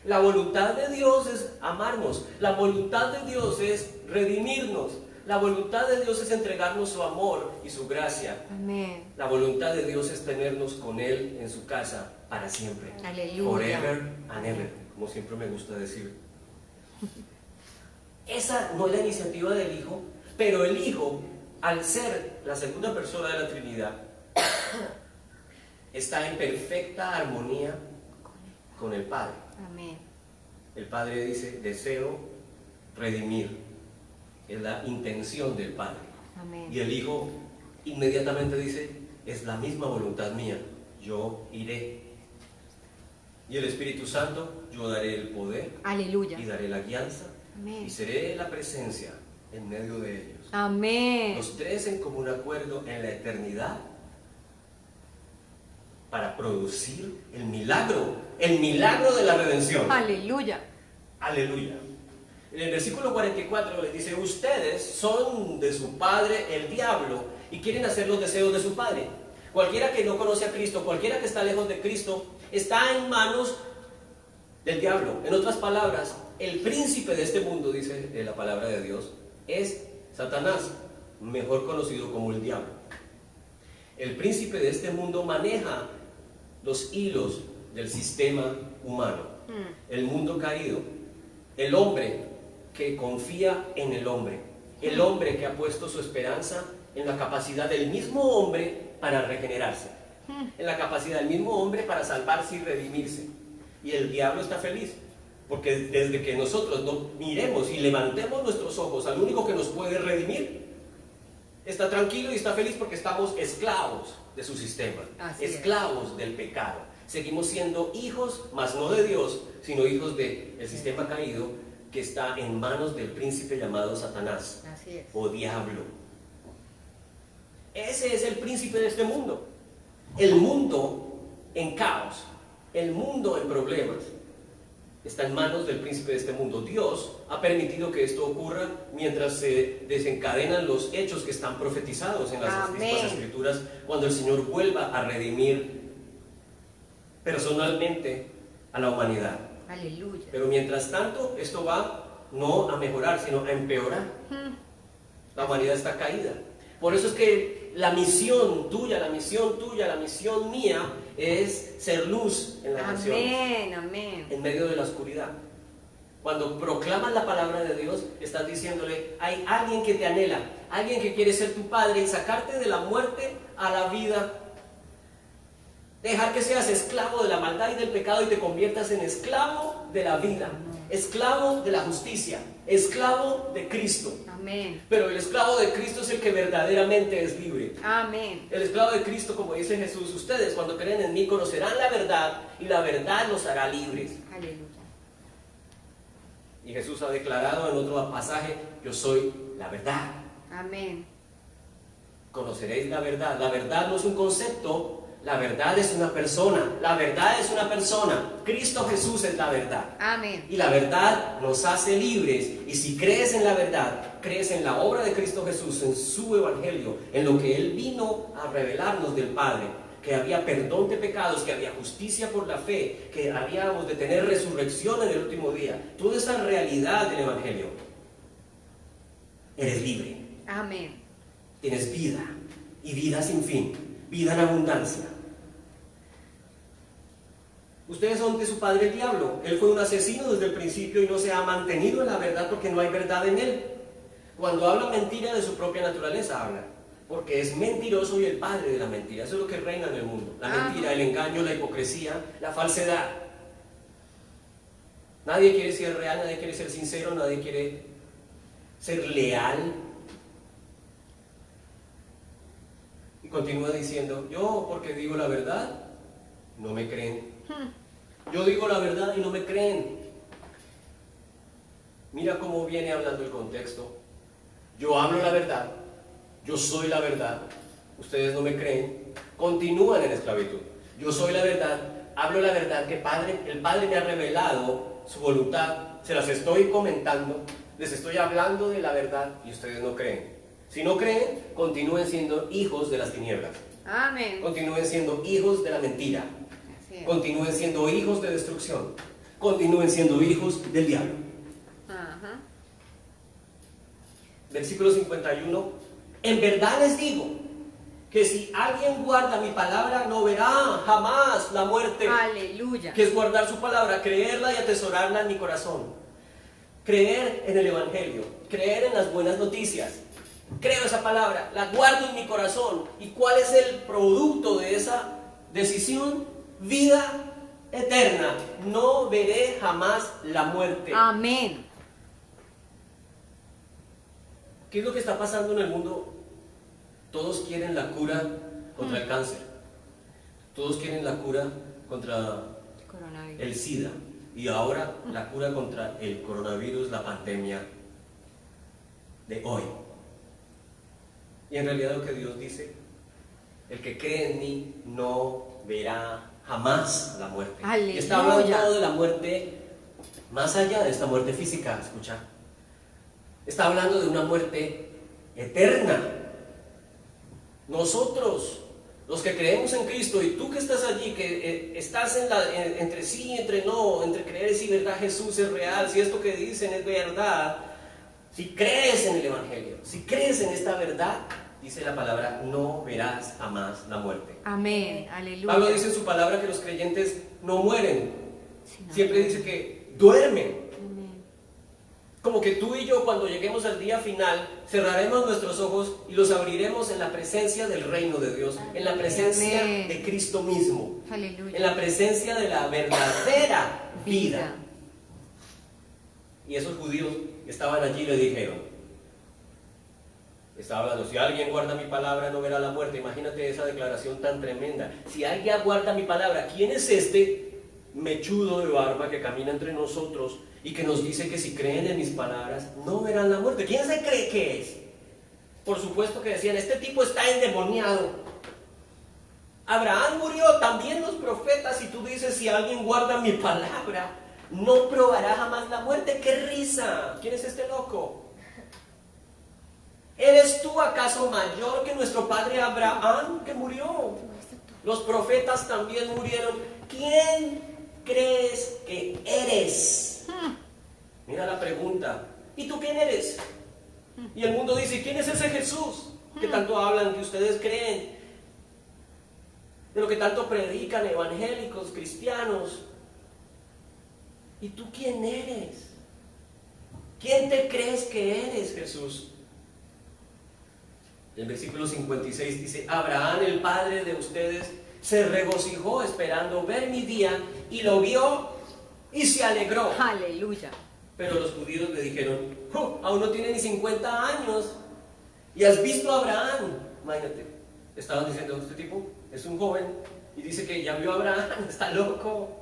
La voluntad de Dios es amarnos, la voluntad de Dios es redimirnos, la voluntad de Dios es entregarnos su amor y su gracia. Amén. La voluntad de Dios es tenernos con Él en su casa para siempre. Aleluya. Forever and ever, como siempre me gusta decir. Esa no es la iniciativa del Hijo, pero el Hijo, al ser la segunda persona de la Trinidad, está en perfecta armonía con el Padre. Amén. El Padre dice, deseo redimir. Es la intención del Padre. Amén. Y el Hijo inmediatamente dice, es la misma voluntad mía, yo iré. Y el Espíritu Santo, yo daré el poder Aleluya. y daré la guianza Amén. y seré la presencia en medio de ellos. Amén. Los tres en común acuerdo en la eternidad para producir el milagro de la redención. Aleluya. Aleluya. En el versículo 44 les dice, ustedes son de su padre el diablo y quieren hacer los deseos de su padre. Cualquiera que no conoce a Cristo, cualquiera que está lejos de Cristo, está en manos del diablo. En otras palabras, el príncipe de este mundo, dice la palabra de Dios, es Satanás, mejor conocido como el diablo. El príncipe de este mundo maneja los hilos del sistema humano, el mundo caído, el hombre que confía en el hombre que ha puesto su esperanza en la capacidad del mismo hombre para regenerarse, en la capacidad del mismo hombre para salvarse y redimirse. Y el diablo está feliz, porque desde que nosotros no miremos y levantemos nuestros ojos al único que nos puede redimir, está tranquilo y está feliz porque estamos esclavos de su sistema, esclavos del pecado. Seguimos siendo hijos, mas no de Dios, sino hijos del sistema caído que está en manos del príncipe llamado Satanás o diablo. Ese es el príncipe de este mundo. El mundo en caos, el mundo en problemas, está en manos del príncipe de este mundo. Dios ha permitido que esto ocurra mientras se desencadenan los hechos que están profetizados en las mismas escrituras, cuando el Señor vuelva a redimir personalmente a la humanidad. Aleluya. Pero mientras tanto, esto va no a mejorar, sino a empeorar. La humanidad está caída. Por eso es que la misión tuya, la misión mía es ser luz en las naciones. Amén, amén. En medio de la oscuridad. Cuando proclamas la palabra de Dios, estás diciéndole, hay alguien que te anhela, alguien que quiere ser tu padre y sacarte de la muerte a la vida. Dejar que seas esclavo de la maldad y del pecado y te conviertas en esclavo de la vida, esclavo de la justicia, esclavo de Cristo. Amén. Pero el esclavo de Cristo es el que verdaderamente es libre. Amén. El esclavo de Cristo, como dice Jesús, ustedes cuando creen en mí conocerán la verdad y la verdad los hará libres. Aleluya. Y Jesús ha declarado en otro pasaje, yo soy la verdad. Amén. Conoceréis la verdad. La verdad no es un concepto. La verdad es una persona, la verdad es una persona. Cristo Jesús es la verdad. Amén. Y la verdad nos hace libres. Y si crees en la verdad, crees en la obra de Cristo Jesús, en su evangelio, en lo que Él vino a revelarnos del Padre, que había perdón de pecados, que había justicia por la fe, que habíamos de tener resurrección en el último día. Toda esa realidad del evangelio. Eres libre. Amén. Tienes vida y vida sin fin. Vida en abundancia. Ustedes son de su padre el diablo. Él fue un asesino desde el principio y no se ha mantenido en la verdad porque no hay verdad en él. Cuando habla mentira, de su propia naturaleza habla, porque es mentiroso y el padre de la mentira. Eso es lo que reina en el mundo: la mentira, el engaño, la hipocresía, la falsedad. Nadie quiere ser real, nadie quiere ser sincero, nadie quiere ser leal. Y continúa diciendo, yo porque digo la verdad, no me creen. Yo digo la verdad y no me creen. Mira cómo viene hablando el contexto. Yo hablo la verdad, yo soy la verdad, ustedes no me creen, continúan en esclavitud. Yo soy la verdad, hablo la verdad que el Padre me ha revelado su voluntad, se las estoy comentando, les estoy hablando de la verdad y ustedes no creen. Si no creen, continúen siendo hijos de las tinieblas. Amén. Continúen siendo hijos de la mentira. Así es. Continúen siendo hijos de destrucción. Continúen siendo hijos del diablo. Ajá. Versículo 51. En verdad les digo que si alguien guarda mi palabra no verá jamás la muerte. Aleluya. Que es guardar su palabra, creerla y atesorarla en mi corazón. Creer en el evangelio, creer en las buenas noticias. Creo esa palabra, la guardo en mi corazón. ¿Y cuál es el producto de esa decisión? Vida eterna. No veré jamás la muerte. Amén. ¿Qué es lo que está pasando en el mundo? Todos quieren la cura contra el cáncer. Todos quieren la cura contra Coronavirus. el SIDA. Y ahora la cura contra el coronavirus, la pandemia de hoy. Y en realidad lo que Dios dice, el que cree en mí no verá jamás la muerte. Aleluya. Y está hablando de la muerte más allá de esta muerte física, escucha. Está hablando de una muerte eterna. Nosotros, los que creemos en Cristo, y tú que estás allí, que estás entre sí y entre no, entre creer si verdad Jesús es real, si esto que dicen es verdad, si crees en el Evangelio, si crees en esta verdad, dice la palabra, no verás jamás la muerte. Amén. Aleluya. Pablo dice en su palabra que los creyentes no mueren, Sí, siempre dice que duermen. Amén. Como que tú y yo, cuando lleguemos al día final, cerraremos nuestros ojos y los abriremos en la presencia del reino de Dios, en la presencia Amén. de Cristo mismo, Aleluya. en la presencia de la verdadera vida. Y esos judíos que estaban allí le dijeron, estaba hablando, si alguien guarda mi palabra no verá la muerte. Imagínate esa declaración tan tremenda. Si alguien guarda mi palabra, ¿quién es este mechudo de barba que camina entre nosotros y que nos dice que si creen en mis palabras no verán la muerte? ¿Quién se cree que es? Por supuesto que decían, este tipo está endemoniado. Abraham murió, también los profetas, y tú dices, si alguien guarda mi palabra no probará jamás la muerte. ¡Qué risa! ¿Quién es este loco? ¿Eres tú acaso mayor que nuestro padre Abraham, que murió? Los profetas también murieron. ¿Quién crees que eres? Mira la pregunta. ¿Y tú quién eres? Y el mundo dice, ¿quién es ese Jesús que tanto hablan, que ustedes creen? De lo que tanto predican evangélicos, cristianos. ¿Y tú quién eres? ¿Quién te crees que eres, Jesús? El versículo 56 dice, Abraham, el padre de ustedes, se regocijó esperando ver mi día y lo vio y se alegró. Aleluya. Pero los judíos le dijeron, aún no tiene ni 50 años y has visto a Abraham. Imagínate, estaban diciendo, este tipo es un joven y dice que ya vio a Abraham, está loco.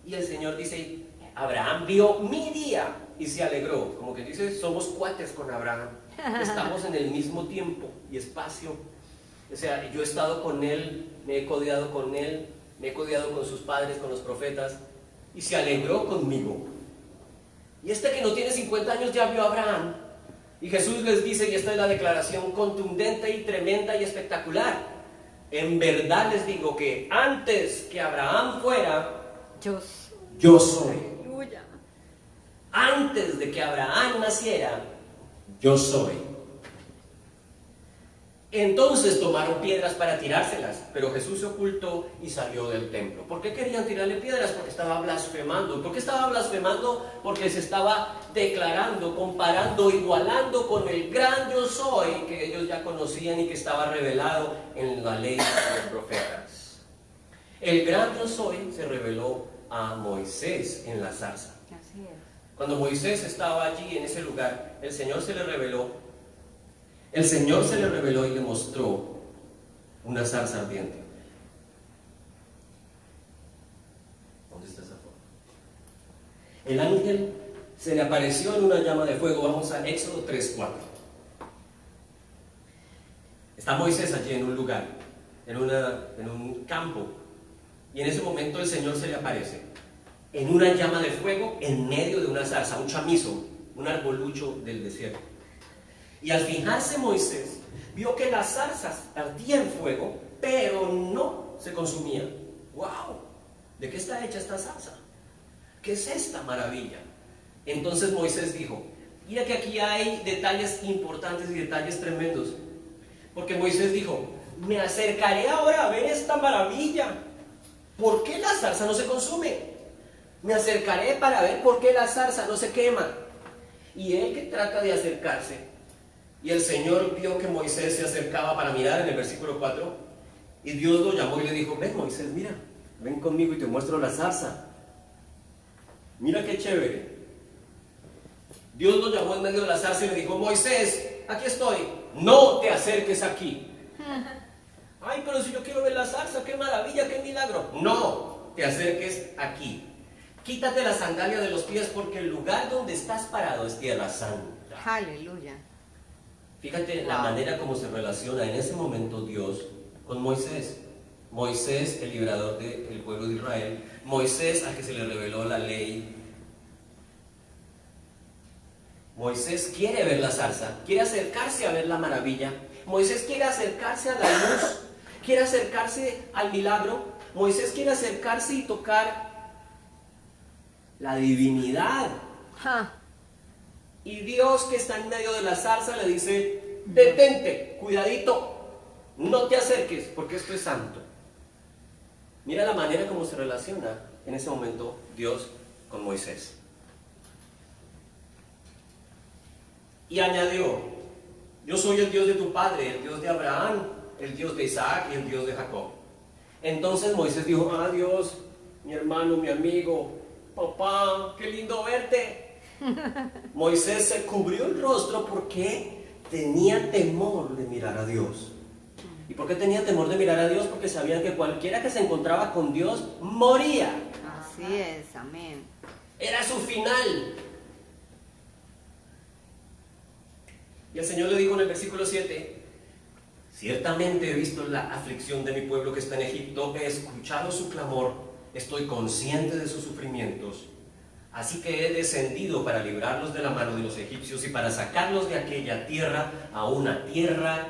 Y el Señor dice, Abraham vio mi día y se alegró. Como que dice, somos cuates con Abraham. Estamos en el mismo tiempo y espacio. O sea, yo he estado con él, me he codeado con él, me he codeado con sus padres, con los profetas, y se alegró conmigo. Y este que no tiene 50 años ya vio a Abraham. Y Jesús les dice, y esta es la declaración contundente y tremenda y espectacular, en verdad les digo que antes que Abraham fuera, yo soy. Aleluya. Antes de que Abraham naciera, yo soy. Entonces tomaron piedras para tirárselas, pero Jesús se ocultó y salió del templo. ¿Por qué querían tirarle piedras? Porque estaba blasfemando. ¿Por qué estaba blasfemando? Porque se estaba declarando, comparando, igualando con el gran yo soy que ellos ya conocían y que estaba revelado en la ley de los profetas. El gran yo soy se reveló a Moisés en la zarza. Así es. Cuando Moisés estaba allí en ese lugar, el Señor se le reveló. El Señor se le reveló y le mostró una zarza ardiente. ¿Dónde está esa foto? El ángel se le apareció en una llama de fuego. Vamos a Éxodo 3:4. Está Moisés allí en un lugar, en un campo. Y en ese momento el Señor se le aparece en una llama de fuego en medio de una zarza, un chamizo, un arbolucho del desierto. Y al fijarse Moisés, vio que la zarza ardía en fuego, pero no se consumía. ¡Wow! ¿De qué está hecha esta zarza? ¿Qué es esta maravilla? Entonces Moisés dijo, mira que aquí hay detalles importantes y detalles tremendos. Porque Moisés dijo, me acercaré ahora a ver esta maravilla. ¿Por qué la zarza no se consume? Me acercaré para ver por qué la zarza no se quema. Y él que trata de acercarse, y el Señor vio que Moisés se acercaba para mirar en el versículo 4, y Dios lo llamó y le dijo, ven Moisés, mira, ven conmigo y te muestro la zarza. Mira qué chévere. Dios lo llamó en medio de la zarza y le dijo, Moisés, aquí estoy, no te acerques aquí. Ay, pero si yo quiero ver la zarza, qué maravilla, qué milagro. No te acerques aquí. Quítate la sandalia de los pies porque el lugar donde estás parado es tierra santa. Aleluya. Fíjate la manera como se relaciona en ese momento Dios con Moisés. Moisés, el liberador del pueblo de Israel. Moisés, al que se le reveló la ley. Moisés quiere ver la zarza, quiere acercarse a ver la maravilla. Moisés quiere acercarse a la luz, quiere acercarse al milagro. Moisés quiere acercarse y tocar la divinidad. Y Dios, que está en medio de la zarza, le dice, detente, cuidadito, no te acerques porque esto es santo. Mira la manera como se relaciona en ese momento Dios con Moisés. Y añadió, yo soy el Dios de tu padre, el Dios de Abraham, el Dios de Isaac y el Dios de Jacob. Entonces Moisés dijo, Dios, mi hermano, mi amigo, papá, qué lindo verte. Moisés se cubrió el rostro porque tenía temor de mirar a Dios. ¿Y por qué tenía temor de mirar a Dios? Porque sabía que cualquiera que se encontraba con Dios moría. Así es, amén. Era su final. Y el Señor le dijo en el versículo 7, ciertamente he visto la aflicción de mi pueblo que está en Egipto, he escuchado su clamor, estoy consciente de sus sufrimientos. Así que he descendido para librarlos de la mano de los egipcios y para sacarlos de aquella tierra a una tierra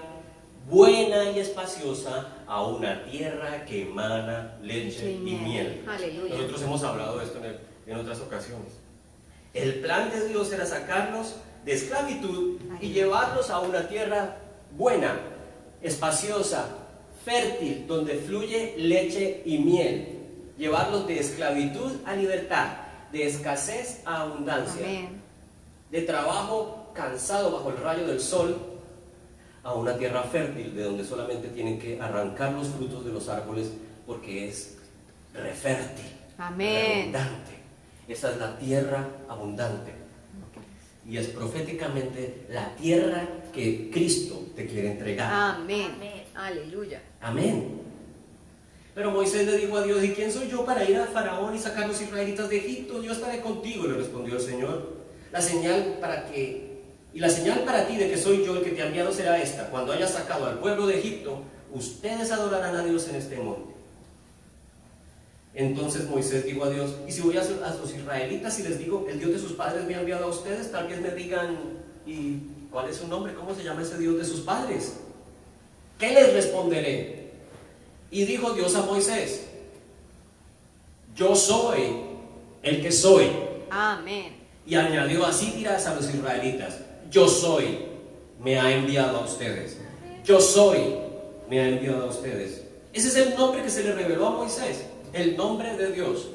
buena y espaciosa, a una tierra que emana leche y miel. Aleluya. Nosotros hemos hablado de esto en otras ocasiones. El plan de Dios era sacarlos de esclavitud y llevarlos a una tierra buena, espaciosa, fértil, donde fluye leche y miel. Llevarlos de esclavitud a libertad, de escasez a abundancia, amén, de trabajo cansado bajo el rayo del sol a una tierra fértil, de donde solamente tienen que arrancar los frutos de los árboles porque es refértil, abundante. Esa es la tierra abundante. Y es proféticamente la tierra que Cristo te quiere entregar. Amén. Aleluya. Amén. Pero Moisés le dijo a Dios, ¿y quién soy yo para ir a Faraón y sacar a los israelitas de Egipto? Yo estaré contigo, le respondió el Señor. La señal para ti de que soy yo el que te ha enviado será esta: cuando hayas sacado al pueblo de Egipto, ustedes adorarán a Dios en este monte. Entonces Moisés dijo a Dios, ¿y si voy a los israelitas y les digo, el Dios de sus padres me ha enviado a ustedes? Tal vez me digan, ¿y cuál es su nombre? ¿Cómo se llama ese Dios de sus padres? ¿Qué les responderé? Y dijo Dios a Moisés, yo soy el que soy. Amén. Y añadió, así dirás a los israelitas, yo soy, me ha enviado a ustedes. Yo soy, me ha enviado a ustedes. Ese es el nombre que se le reveló a Moisés, el nombre de Dios,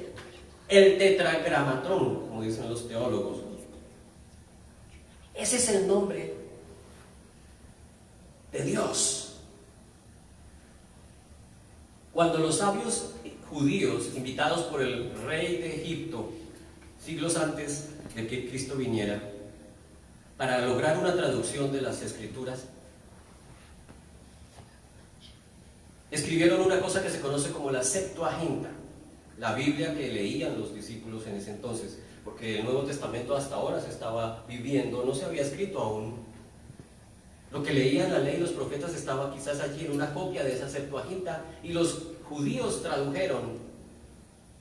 el tetragramatón, como dicen los teólogos. Ese es el nombre de Dios. Cuando los sabios judíos, invitados por el rey de Egipto, siglos antes de que Cristo viniera, para lograr una traducción de las Escrituras, escribieron una cosa que se conoce como la Septuaginta, la Biblia que leían los discípulos en ese entonces, porque el Nuevo Testamento hasta ahora se estaba viviendo, no se había escrito aún. Lo que leían la ley y los profetas estaba quizás allí en una copia de esa Septuaginta, y los judíos tradujeron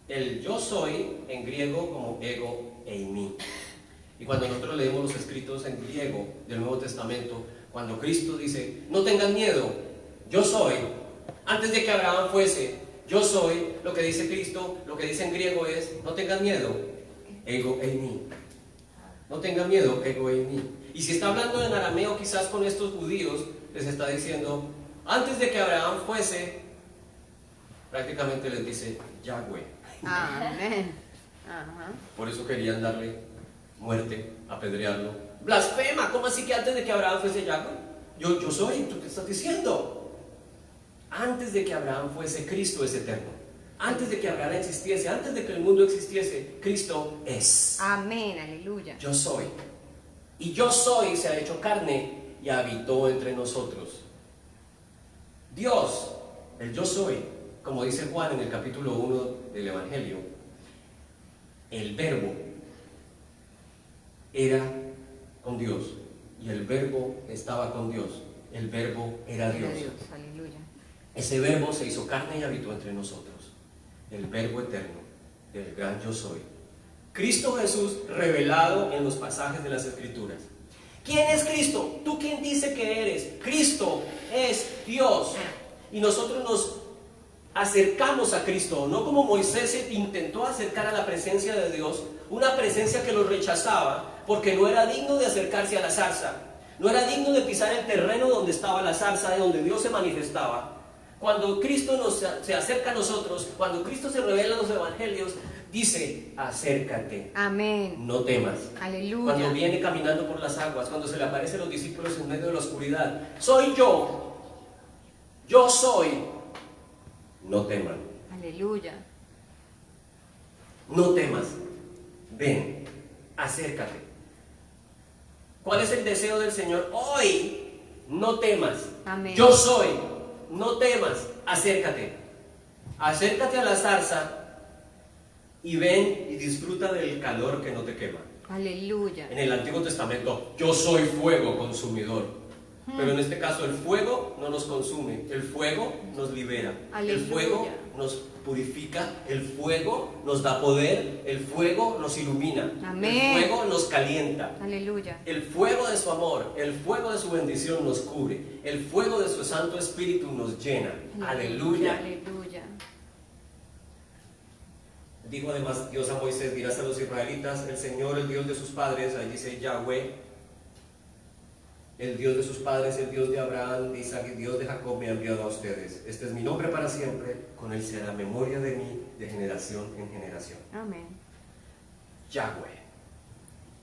el yo soy en griego como ego eimi. Y cuando nosotros leemos los escritos en griego del Nuevo Testamento, cuando Cristo dice, no tengan miedo, yo soy, antes de que Abraham fuese, yo soy, lo que dice Cristo, lo que dice en griego es, no tengan miedo, ego eimi. No tengan miedo, ego eimi. Y si está hablando en arameo quizás con estos judíos, les está diciendo, antes de que Abraham fuese, prácticamente les dice, Yahweh. Amén. Ajá. Por eso querían darle muerte, apedrearlo. Blasfema, ¿cómo así que antes de que Abraham fuese Yahweh? Yo soy, ¿tú qué estás diciendo? Antes de que Abraham fuese, Cristo es eterno. Antes de que Abraham existiese, antes de que el mundo existiese, Cristo es. Amén, aleluya. Yo soy. Y yo soy se ha hecho carne y habitó entre nosotros. Dios, el yo soy, como dice Juan en el capítulo 1 del Evangelio, el verbo era con Dios y el verbo estaba con Dios. El verbo era Dios. Aleluya. Ese verbo se hizo carne y habitó entre nosotros. El verbo eterno del gran yo soy. Cristo Jesús revelado en los pasajes de las Escrituras. ¿Quién es Cristo? ¿Tú quién dice que eres? Cristo es Dios. Y nosotros nos acercamos a Cristo, no como Moisés se intentó acercar a la presencia de Dios, una presencia que lo rechazaba porque no era digno de acercarse a la zarza, no era digno de pisar el terreno donde estaba la zarza, de donde Dios se manifestaba. Cuando Cristo se acerca a nosotros, cuando Cristo se revela en los evangelios, dice: acércate, amén, no temas. Aleluya. Cuando viene caminando por las aguas, cuando se le aparecen los discípulos en medio de la oscuridad, soy yo soy, no teman. Aleluya. No temas, ven, acércate. ¿Cuál es el deseo del Señor? Hoy, no temas. Amén. Yo soy, no temas, acércate. Acércate a la zarza y ven y disfruta del calor que no te quema. Aleluya. En el Antiguo Testamento, yo soy fuego consumidor. Pero en este caso el fuego no nos consume, el fuego nos libera. Aleluya. El fuego nos purifica, el fuego nos da poder, el fuego nos ilumina. Amén. El fuego nos calienta. Aleluya. El fuego de su amor, el fuego de su bendición nos cubre, el fuego de su Santo Espíritu nos llena. Aleluya. Aleluya. Dijo además Dios a Moisés: dirás a los israelitas, el Señor, el Dios de sus padres, ahí dice Yahweh, el Dios de sus padres, el Dios de Abraham, de Isaac y Dios de Jacob me ha enviado a ustedes. Este es mi nombre para siempre, con él será memoria de mí de generación en generación. Amén. Yahweh,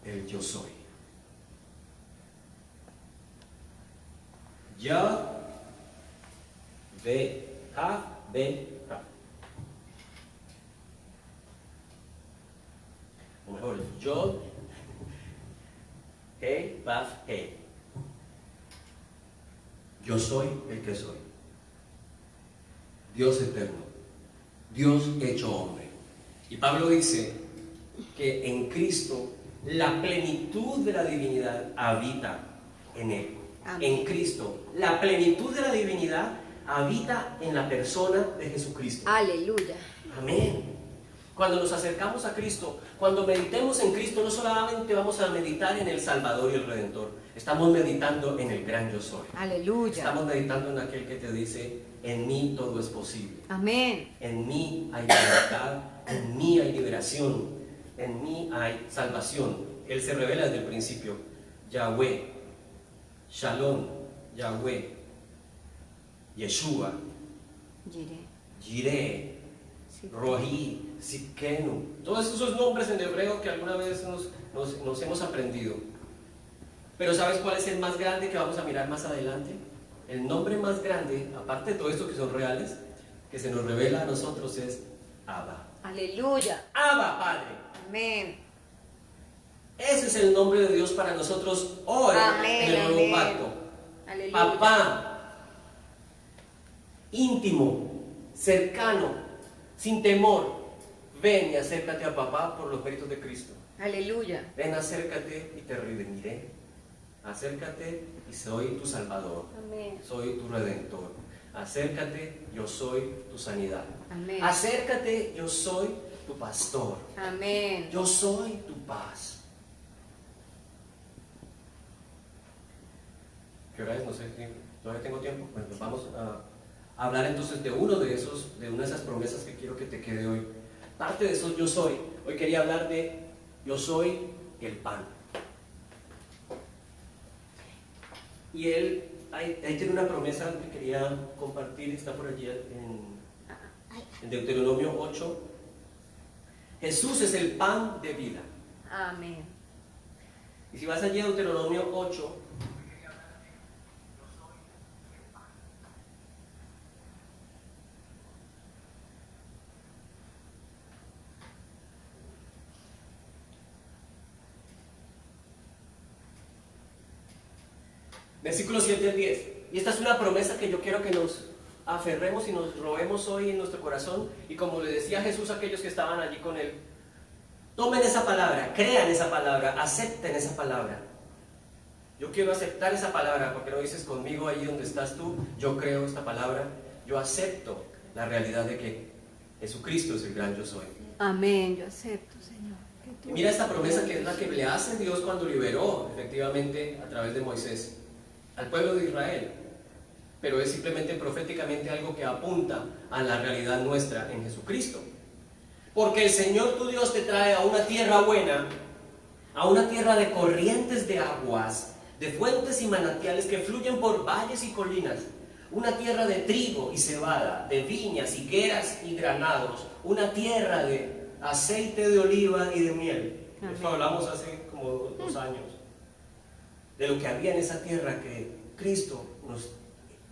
el yo soy. Ya, ve, ha, o mejor, yo, he, baf, he. Yo soy el que soy. Dios eterno, Dios hecho hombre. Y Pablo dice que en Cristo la plenitud de la divinidad habita en él. Amén. En Cristo la plenitud de la divinidad habita en la persona de Jesucristo. Aleluya. Amén. Cuando nos acercamos a Cristo, cuando meditemos en Cristo, no solamente vamos a meditar en el Salvador y el Redentor, estamos meditando en el gran yo soy. Aleluya. Estamos meditando en aquel que te dice: en mí todo es posible. Amén. En mí hay libertad, en mí hay liberación, en mí hay salvación. Él se revela desde el principio: Yahweh, Shalom, Yahweh, Yeshua, Jireh, Rohi, Sidkenu. Todos esos nombres en hebreo que alguna vez nos hemos aprendido. Pero ¿sabes cuál es el más grande que vamos a mirar más adelante? El nombre más grande, aparte de todo esto que son reales, que se nos revela a nosotros, es Abba. Aleluya. Abba, Padre. Amén. Ese es el nombre de Dios para nosotros hoy, Amén, en el nuevo amén. pacto. Aleluya. Papá, íntimo, cercano, sin temor. Ven y acércate a papá por los méritos de Cristo. Aleluya. Ven, acércate y te redimiré. Acércate y soy tu Salvador. Amén. Soy tu Redentor. Acércate, yo soy tu sanidad. Amén. Acércate, yo soy tu pastor. Amén. Yo soy tu paz. ¿Qué hora es? No sé si todavía tengo tiempo. Bueno, pues vamos a hablar entonces de una de esas promesas que quiero que te quede hoy. Parte de eso yo soy. Hoy quería hablar de yo soy el pan. Y él ahí tiene una promesa que quería compartir, está por allí en Deuteronomio 8. Jesús es el pan de vida. Amén. Y si vas allí a Deuteronomio 8, Versículos 7 al 10. Y esta es una promesa que yo quiero que nos aferremos y nos robemos hoy en nuestro corazón. Y como le decía Jesús a aquellos que estaban allí con él, tomen esa palabra, crean esa palabra, acepten esa palabra. Yo quiero aceptar esa palabra, porque no dices conmigo ahí donde estás tú, yo creo esta palabra, yo acepto la realidad de que Jesucristo es el gran yo soy. Amén. Yo acepto, Señor. Y mira esta promesa que es la que le hace Dios cuando liberó efectivamente a través de Moisés al pueblo de Israel, pero es simplemente proféticamente algo que apunta a la realidad nuestra en Jesucristo. Porque el Señor tu Dios te trae a una tierra buena, a una tierra de corrientes de aguas, de fuentes y manantiales que fluyen por valles y colinas, una tierra de trigo y cebada, de viñas, higueras y granados, una tierra de aceite de oliva y de miel. Amén. Eso hablamos hace como 2 años, de lo que había en esa tierra que Cristo nos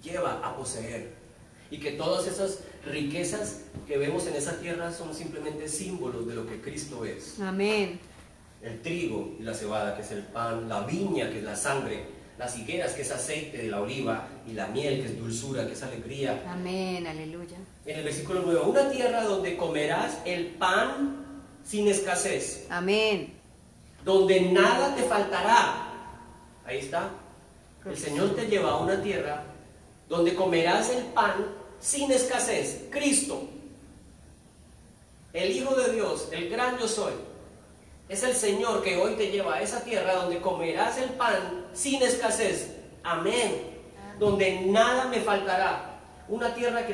lleva a poseer, y que todas esas riquezas que vemos en esa tierra son simplemente símbolos de lo que Cristo es. Amén. El trigo y la cebada, que es el pan, la viña, que es la sangre, las higueras, que es aceite de la oliva, y la miel, que es dulzura, que es alegría. Amén. Aleluya. En el versículo 9, una tierra donde comerás el pan sin escasez, Amén. donde nada te faltará. Ahí está. El Señor te lleva a una tierra donde comerás el pan sin escasez. Cristo, el Hijo de Dios, el gran yo soy, es el Señor que hoy te lleva a esa tierra donde comerás el pan sin escasez. Amén. Donde nada me faltará. Una tierra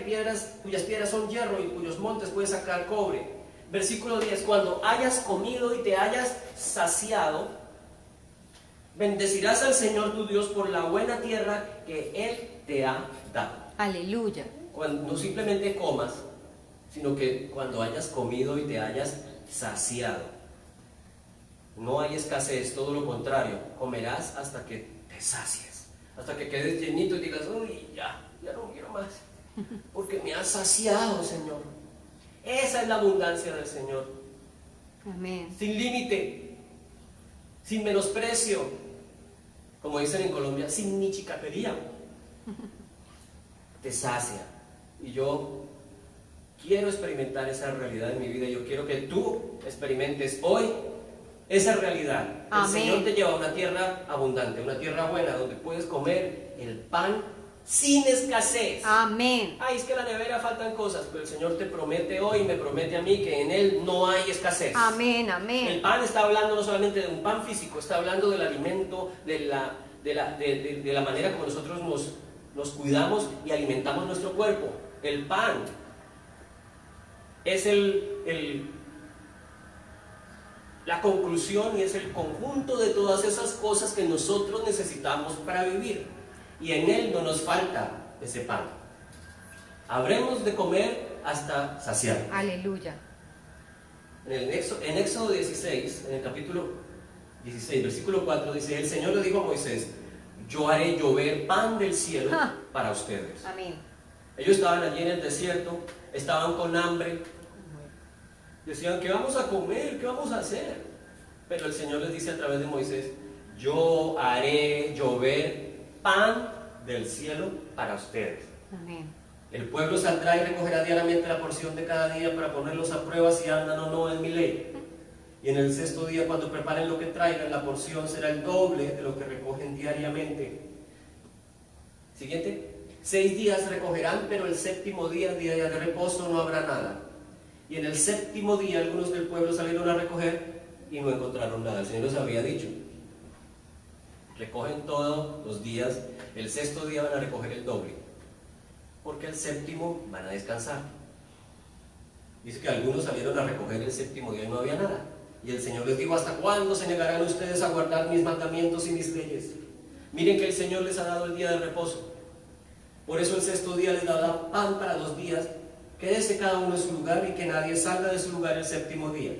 cuyas piedras son hierro y cuyos montes puedes sacar cobre. Versículo 10, cuando hayas comido y te hayas saciado, bendecirás al Señor tu Dios por la buena tierra que Él te ha dado. Aleluya. Cuando no simplemente comas, sino que cuando hayas comido y te hayas saciado. No hay escasez, todo lo contrario, comerás hasta que te sacies, hasta que quedes llenito y digas, uy, ya no quiero más, porque me has saciado, Señor. Esa es la abundancia del Señor. Amén. Sin límite, sin menosprecio, como dicen en Colombia, sin ni chicatería. Te sacia. Y yo quiero experimentar esa realidad en mi vida. Yo quiero que tú experimentes hoy esa realidad. Amén. El Señor te lleva a una tierra abundante, una tierra buena, donde puedes comer el pan sin escasez. Amén. Ay, es que en la nevera faltan cosas, pero el Señor te promete hoy, me promete a mí, que en Él no hay escasez. Amén. El Amén. pan está hablando no solamente de un pan físico, está hablando del alimento, de la manera como nosotros nos cuidamos y alimentamos nuestro cuerpo. El pan es la conclusión y es el conjunto de todas esas cosas que nosotros necesitamos para vivir. Y en Él no nos falta ese pan. Habremos de comer hasta saciar. Aleluya. En Éxodo 16, en el capítulo 16, versículo 4, dice, el Señor le dijo a Moisés, yo haré llover pan del cielo para ustedes. Amén. Ellos estaban allí en el desierto, estaban con hambre, decían, ¿qué vamos a comer? ¿Qué vamos a hacer? Pero el Señor les dice a través de Moisés, yo haré llover pan del cielo para ustedes. Amén. El pueblo saldrá y recogerá diariamente la porción de cada día para ponerlos a prueba si andan o no en mi ley. Y en el 6º día, cuando preparen lo que traigan, la porción será el doble de lo que recogen diariamente. Siguiente. 6 días recogerán, pero el 7º día, día de reposo, no habrá nada. Y en el 7º día algunos del pueblo salieron a recoger y no encontraron nada. El Señor les había dicho, recogen todos los días, el 6º día van a recoger el doble, porque el 7º van a descansar. Dice que algunos salieron a recoger el 7º día y no había nada. Y el Señor les dijo, ¿hasta cuándo se negarán ustedes a guardar mis mandamientos y mis leyes? Miren que el Señor les ha dado el día de reposo. Por eso el 6º día les dará pan para 2 días. Quédese cada uno en su lugar y que nadie salga de su lugar el 7º día.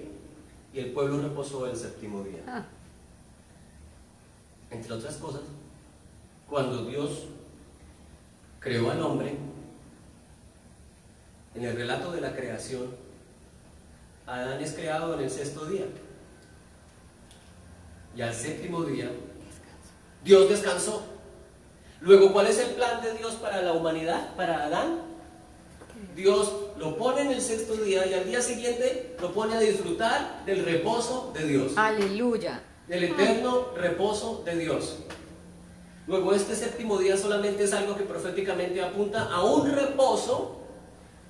Y el pueblo reposó el 7º día. Entre otras cosas, cuando Dios creó al hombre, en el relato de la creación, Adán es creado en el 6º día. Y al 7º día, Dios descansó. Luego, ¿cuál es el plan de Dios para la humanidad, para Adán? Dios lo pone en el sexto día y al día siguiente lo pone a disfrutar del reposo de Dios, Aleluya. del eterno reposo de Dios. Luego, este séptimo día solamente es algo que proféticamente apunta a un reposo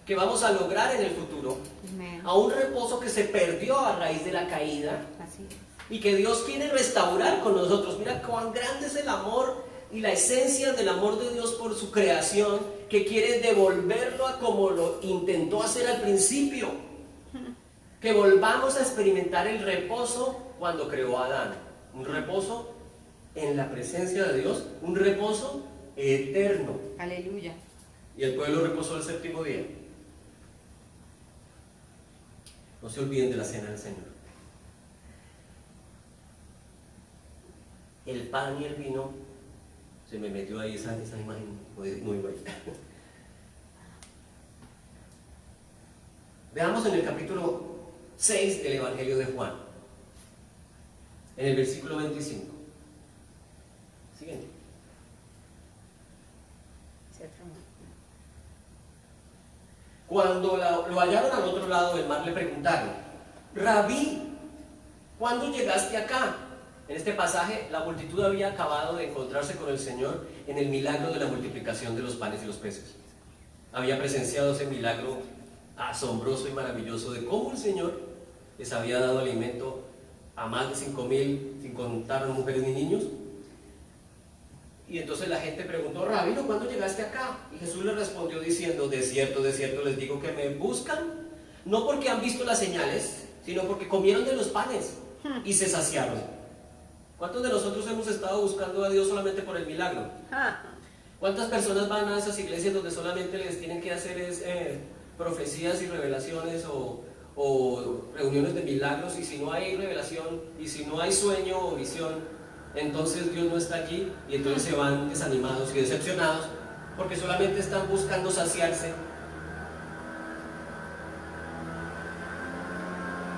que vamos a lograr en el futuro, Amén. a un reposo que se perdió a raíz de la caída Así es. y que Dios quiere restaurar con nosotros. Mira cuán grande es el amor y la esencia del amor de Dios por su creación, que quiere devolverlo a como lo intentó hacer al principio. Que volvamos a experimentar el reposo cuando creó a Adán. Un reposo en la presencia de Dios, un reposo eterno. Aleluya. Y el pueblo reposó el séptimo día. No se olviden de la cena del Señor. El pan y el vino, se me metió ahí esa imagen muy buena. Veamos en el capítulo 6 del Evangelio de Juan, en el versículo 25. Siguiente. Cuando lo hallaron al otro lado del mar, le preguntaron: Rabí, ¿cuándo llegaste acá? En este pasaje, la multitud había acabado de encontrarse con el Señor en el milagro de la multiplicación de los panes y los peces. Había presenciado ese milagro asombroso y maravilloso de cómo el Señor les había dado alimento a más de 5,000, sin contar mujeres ni niños. Y entonces la gente preguntó: Rabino, ¿cuándo llegaste acá? Y Jesús le respondió diciendo: de cierto les digo que me buscan, no porque han visto las señales, sino porque comieron de los panes y se saciaron. ¿Cuántos de nosotros hemos estado buscando a Dios solamente por el milagro? ¿Cuántas personas van a esas iglesias donde solamente les tienen que hacer profecías y revelaciones o reuniones de milagros, y si no hay revelación y si no hay sueño o visión, entonces Dios no está allí, y entonces se van desanimados y decepcionados porque solamente están buscando saciarse?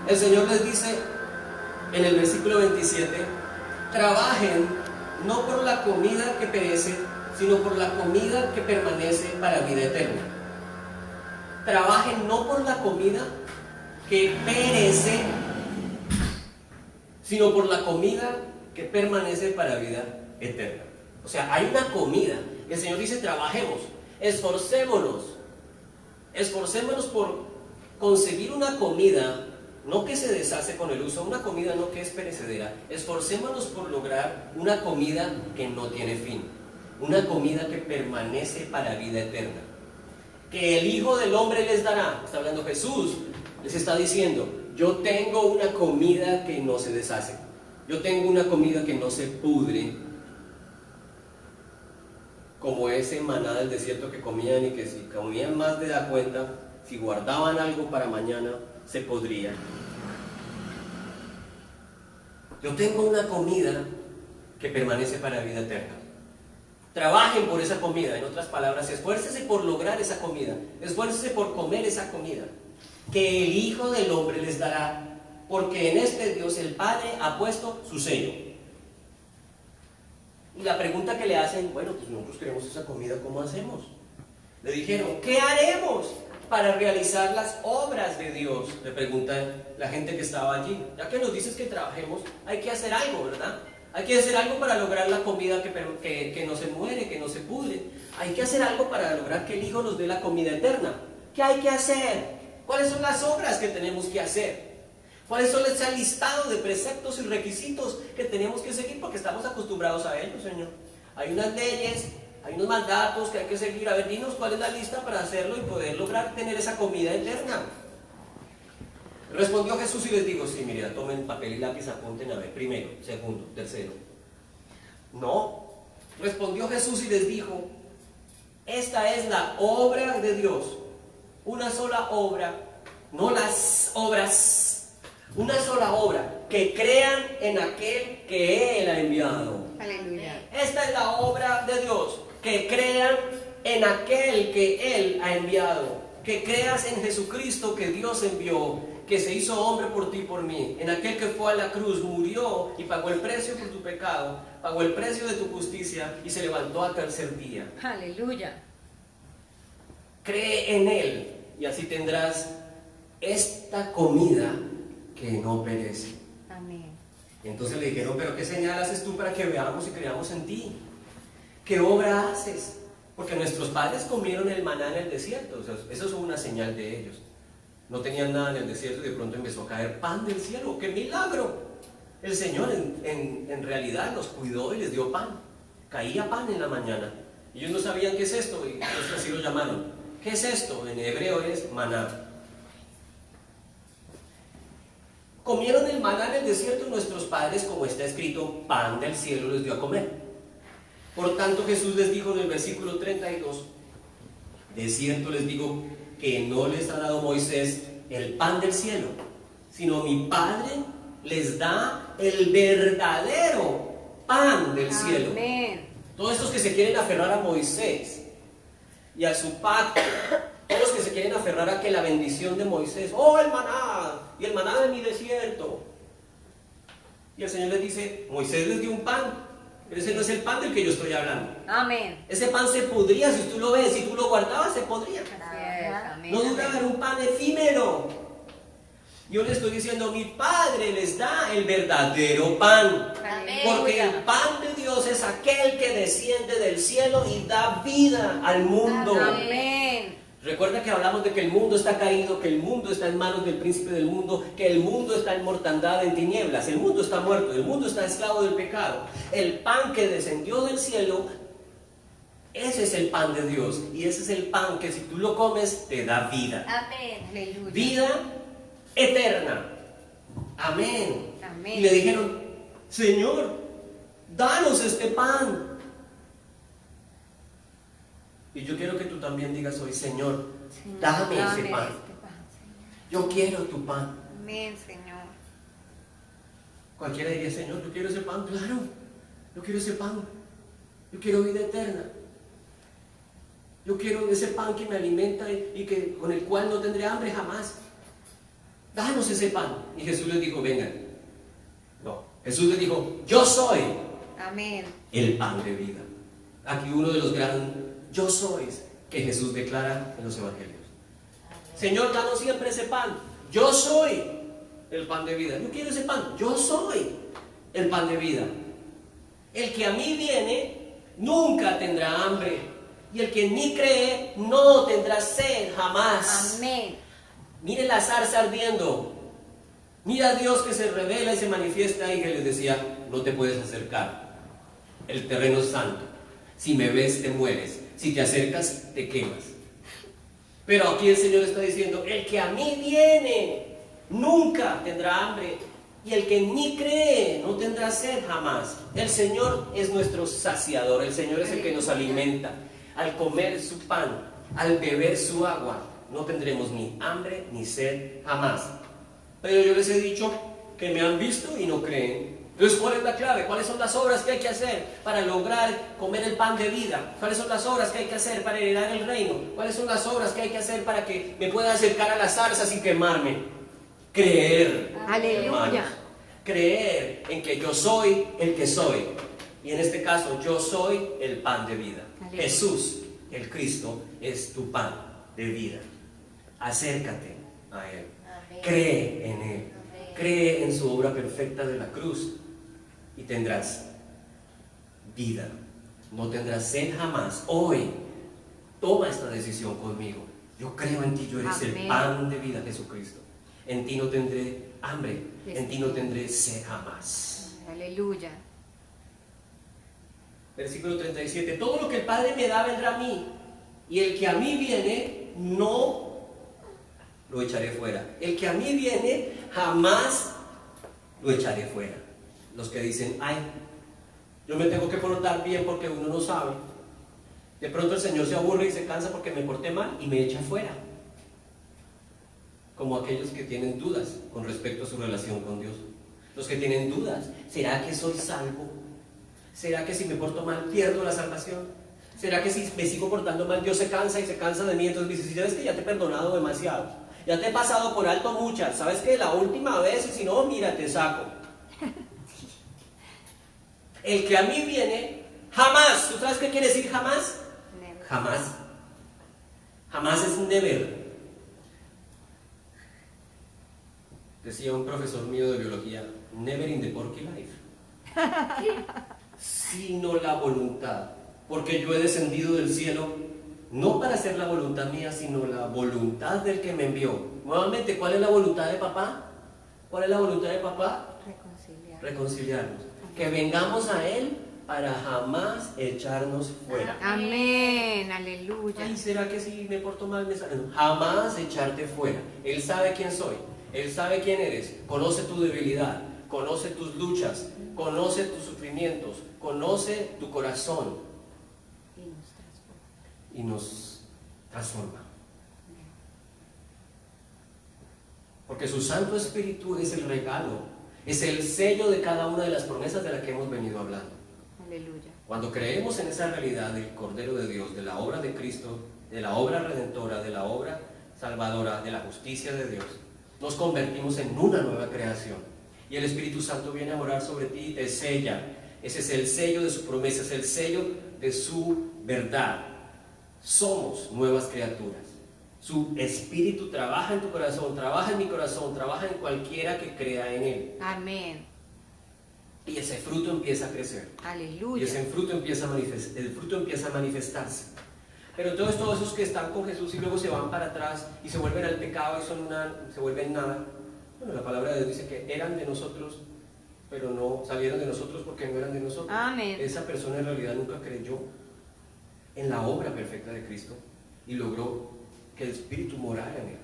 El Señor les dice en el versículo 27: trabajen no por la comida que perece, sino por la comida que permanece para vida eterna. Trabajen no por la comida que perece, sino por la comida que permanece para vida eterna. O sea, hay una comida. El Señor dice: trabajemos, esforcémonos por conseguir una comida, no que se deshace con el uso, una comida no que es perecedera. Esforcémonos por lograr una comida que no tiene fin, una comida que permanece para vida eterna, que el Hijo del Hombre les dará. Está hablando Jesús, les está diciendo: yo tengo una comida que no se deshace, yo tengo una comida que no se pudre, como ese maná del desierto que comían, y que si comían más de la cuenta, si guardaban algo para mañana, se podría. Yo tengo una comida que permanece para vida eterna. Trabajen por esa comida. En otras palabras, esfuércese por lograr esa comida, esfuércese por comer esa comida que el Hijo del Hombre les dará, porque en este Dios el Padre ha puesto su sello. Y la pregunta que le hacen: bueno, pues nosotros queremos esa comida, ¿cómo hacemos? Le dijeron: ¿qué haremos para realizar las obras de Dios? Le pregunta la gente que estaba allí. Ya que nos dices que trabajemos, hay que hacer algo, ¿verdad? Hay que hacer algo para lograr la comida que no se muere, que no se pudre. Hay que hacer algo para lograr que el Hijo nos dé la comida eterna. ¿Qué hay que hacer? ¿Cuáles son las obras que tenemos que hacer? ¿Cuáles son ese listado de preceptos y requisitos que tenemos que seguir? Porque estamos acostumbrados a ello, Señor. Hay unas leyes, hay unos mandatos que hay que seguir. A ver, dinos cuál es la lista para hacerlo y poder lograr tener esa comida eterna. Respondió Jesús y les dijo: sí, mira, tomen papel y lápiz, apunten, a ver, primero, segundo, tercero. No. Respondió Jesús y les dijo: esta es la obra de Dios. Una sola obra, no las obras, una sola obra, que crean en aquel que Él ha enviado. Aleluya. Esta es la obra de Dios, que crean en aquel que Él ha enviado, que creas en Jesucristo que Dios envió, que se hizo hombre por ti y por mí, en aquel que fue a la cruz, murió y pagó el precio por tu pecado, pagó el precio de tu justicia y se levantó al tercer día. Aleluya. Cree en Él y así tendrás esta comida que no perece. Amén. Y entonces le dijeron, pero ¿qué señal haces tú para que veamos y creamos en ti? ¿Qué obra haces? Porque nuestros padres comieron el maná en el desierto, o sea, eso es una señal de ellos. No tenían nada en el desierto y de pronto empezó a caer pan del cielo. ¡Qué milagro! El Señor en realidad los cuidó y les dio pan. Caía pan en la mañana. Ellos no sabían qué es esto y entonces así lo llamaron. ¿Qué es esto? En hebreo es maná. Comieron el maná en el desierto nuestros padres, como está escrito, pan del cielo les dio a comer. Por tanto Jesús les dijo en el versículo 32, de cierto les digo que no les ha dado Moisés el pan del cielo, sino mi Padre les da el verdadero pan del cielo. Amén. Todos estos que se quieren aferrar a Moisés y a su pacto, todos los que se quieren aferrar a que la bendición de Moisés, oh el maná, y el maná de mi desierto. Y el Señor les dice, Moisés les dio un pan, pero ese no es el pan del que yo estoy hablando. Amén. Ese pan se podría, si tú lo ves, si tú lo guardabas, se podría. Así es. Amén. No duraba, era un pan efímero. Yo le estoy diciendo, mi Padre les da el verdadero pan. Amén. Porque el pan de Dios es aquel que desciende del cielo y da vida al mundo. Amén. Recuerda que hablamos de que el mundo está caído, que el mundo está en manos del príncipe del mundo, que el mundo está en mortandad, en tinieblas, el mundo está muerto, el mundo está esclavo del pecado. El pan que descendió del cielo, ese es el pan de Dios, y ese es el pan que si tú lo comes te da vida. Amén. Aleluya. Vida eterna. Amén. Amén. Y le dijeron, Señor, danos este pan. Y yo quiero que tú también digas hoy, Señor, Señor, dame ese dame pan. este pan, Señor. Yo quiero tu pan. Amén, Señor. Cualquiera diría, Señor, yo quiero ese pan. Claro, yo quiero ese pan. Yo quiero vida eterna. Yo quiero ese pan que me alimenta y que, con el cual no tendré hambre jamás. Danos ese pan. Y Jesús les dijo, vengan. No, Jesús les dijo, yo soy Amén. el pan de vida. Aquí uno de los grandes yo sois que Jesús declara en los evangelios. Señor, danos siempre ese pan. Yo soy el pan de vida. Yo quiero ese pan. Yo soy el pan de vida. El que a mí viene nunca tendrá hambre. Y el que en mí cree no tendrá sed jamás. Amén. Mire la zarza ardiendo. Mira a Dios que se revela y se manifiesta y que les decía, no te puedes acercar. El terreno es santo. Si me ves, te mueres. Si te acercas, te quemas. Pero aquí el Señor está diciendo, el que a mí viene, nunca tendrá hambre. Y el que en mí cree, no tendrá sed jamás. El Señor es nuestro saciador. El Señor es el que nos alimenta. Al comer su pan, al beber su agua, no tendremos ni hambre ni sed jamás. Pero yo les he dicho que me han visto y no creen. Entonces, ¿cuál es la clave? ¿Cuáles son las obras que hay que hacer para lograr comer el pan de vida? ¿Cuáles son las obras que hay que hacer para heredar el reino? ¿Cuáles son las obras que hay que hacer para que me pueda acercar a la zarza sin quemarme? Creer. Aleluya. Hermanos. Creer en que yo soy el que soy. Y en este caso, yo soy el pan de vida. Aleluya. Jesús, el Cristo, es tu pan de vida. Acércate a Él. Amén. Cree en Él. Amén. Cree en su obra perfecta de la cruz y tendrás vida. No tendrás sed jamás. Hoy, toma esta decisión conmigo. Yo creo en ti, yo eres el Amén. pan de vida, Jesucristo. En ti no tendré hambre, en ti no tendré sed jamás. Aleluya. Versículo 37. Todo lo que el Padre me da vendrá a mí, y el que a mí viene, no lo echaré fuera. El que a mí viene, jamás lo echaré fuera. Los que dicen, ay, yo me tengo que portar bien porque uno no sabe. De pronto el Señor se aburre y se cansa porque me porté mal y me echa fuera. Como aquellos que tienen dudas con respecto a su relación con Dios. Los que tienen dudas, ¿será que soy salvo? ¿Será que si me porto mal pierdo la salvación? ¿Será que si me sigo portando mal Dios se cansa y se cansa de mí? Entonces dice, si ya ves que ya te he perdonado demasiado Ya te he pasado por alto muchas. ¿Sabes qué? La última vez, y si no, mira, te saco. El que a mí viene, jamás. ¿Tú sabes qué quiere decir jamás? Never. Jamás. Jamás es never. Decía un profesor mío de biología, never in the porky life. Sino la voluntad. Porque yo he descendido del cielo, no para hacer la voluntad mía, sino la voluntad del que me envió. Nuevamente, ¿cuál es la voluntad de papá? ¿Cuál es la voluntad de papá? Reconciliar. Reconciliarnos. Que vengamos a Él para jamás echarnos fuera. Amén. Aleluya. Ay, ¿será que si me porto mal me sale? No, jamás echarte fuera. Él sabe quién soy, Él sabe quién eres, conoce tu debilidad, conoce tus luchas, conoce tus sufrimientos, conoce tu corazón Y nos transforma. y nos transforma. Porque su Santo Espíritu es el regalo, es el sello de cada una de las promesas de las que hemos venido hablando. Aleluya. Cuando creemos en esa realidad del Cordero de Dios, de la obra de Cristo, de la obra redentora, de la obra salvadora, de la justicia de Dios, nos convertimos en una nueva creación. Y el Espíritu Santo viene a morar sobre ti y te sella. Ese es el sello de su promesa, es el sello de su verdad. Somos nuevas criaturas. Su Espíritu trabaja en tu corazón, trabaja en mi corazón, trabaja en cualquiera que crea en Él. Amén. Y ese fruto empieza a crecer. Y Aleluya. ese fruto empieza a el fruto empieza a manifestarse. Pero entonces todos esos que están con Jesús y luego se van para atrás y se vuelven al pecado y se vuelven nada. Bueno, la palabra de Dios dice que eran de nosotros, pero no salieron de nosotros porque no eran de nosotros. Amén. Esa persona en realidad nunca creyó en la obra perfecta de Cristo y logró que el Espíritu morara en él.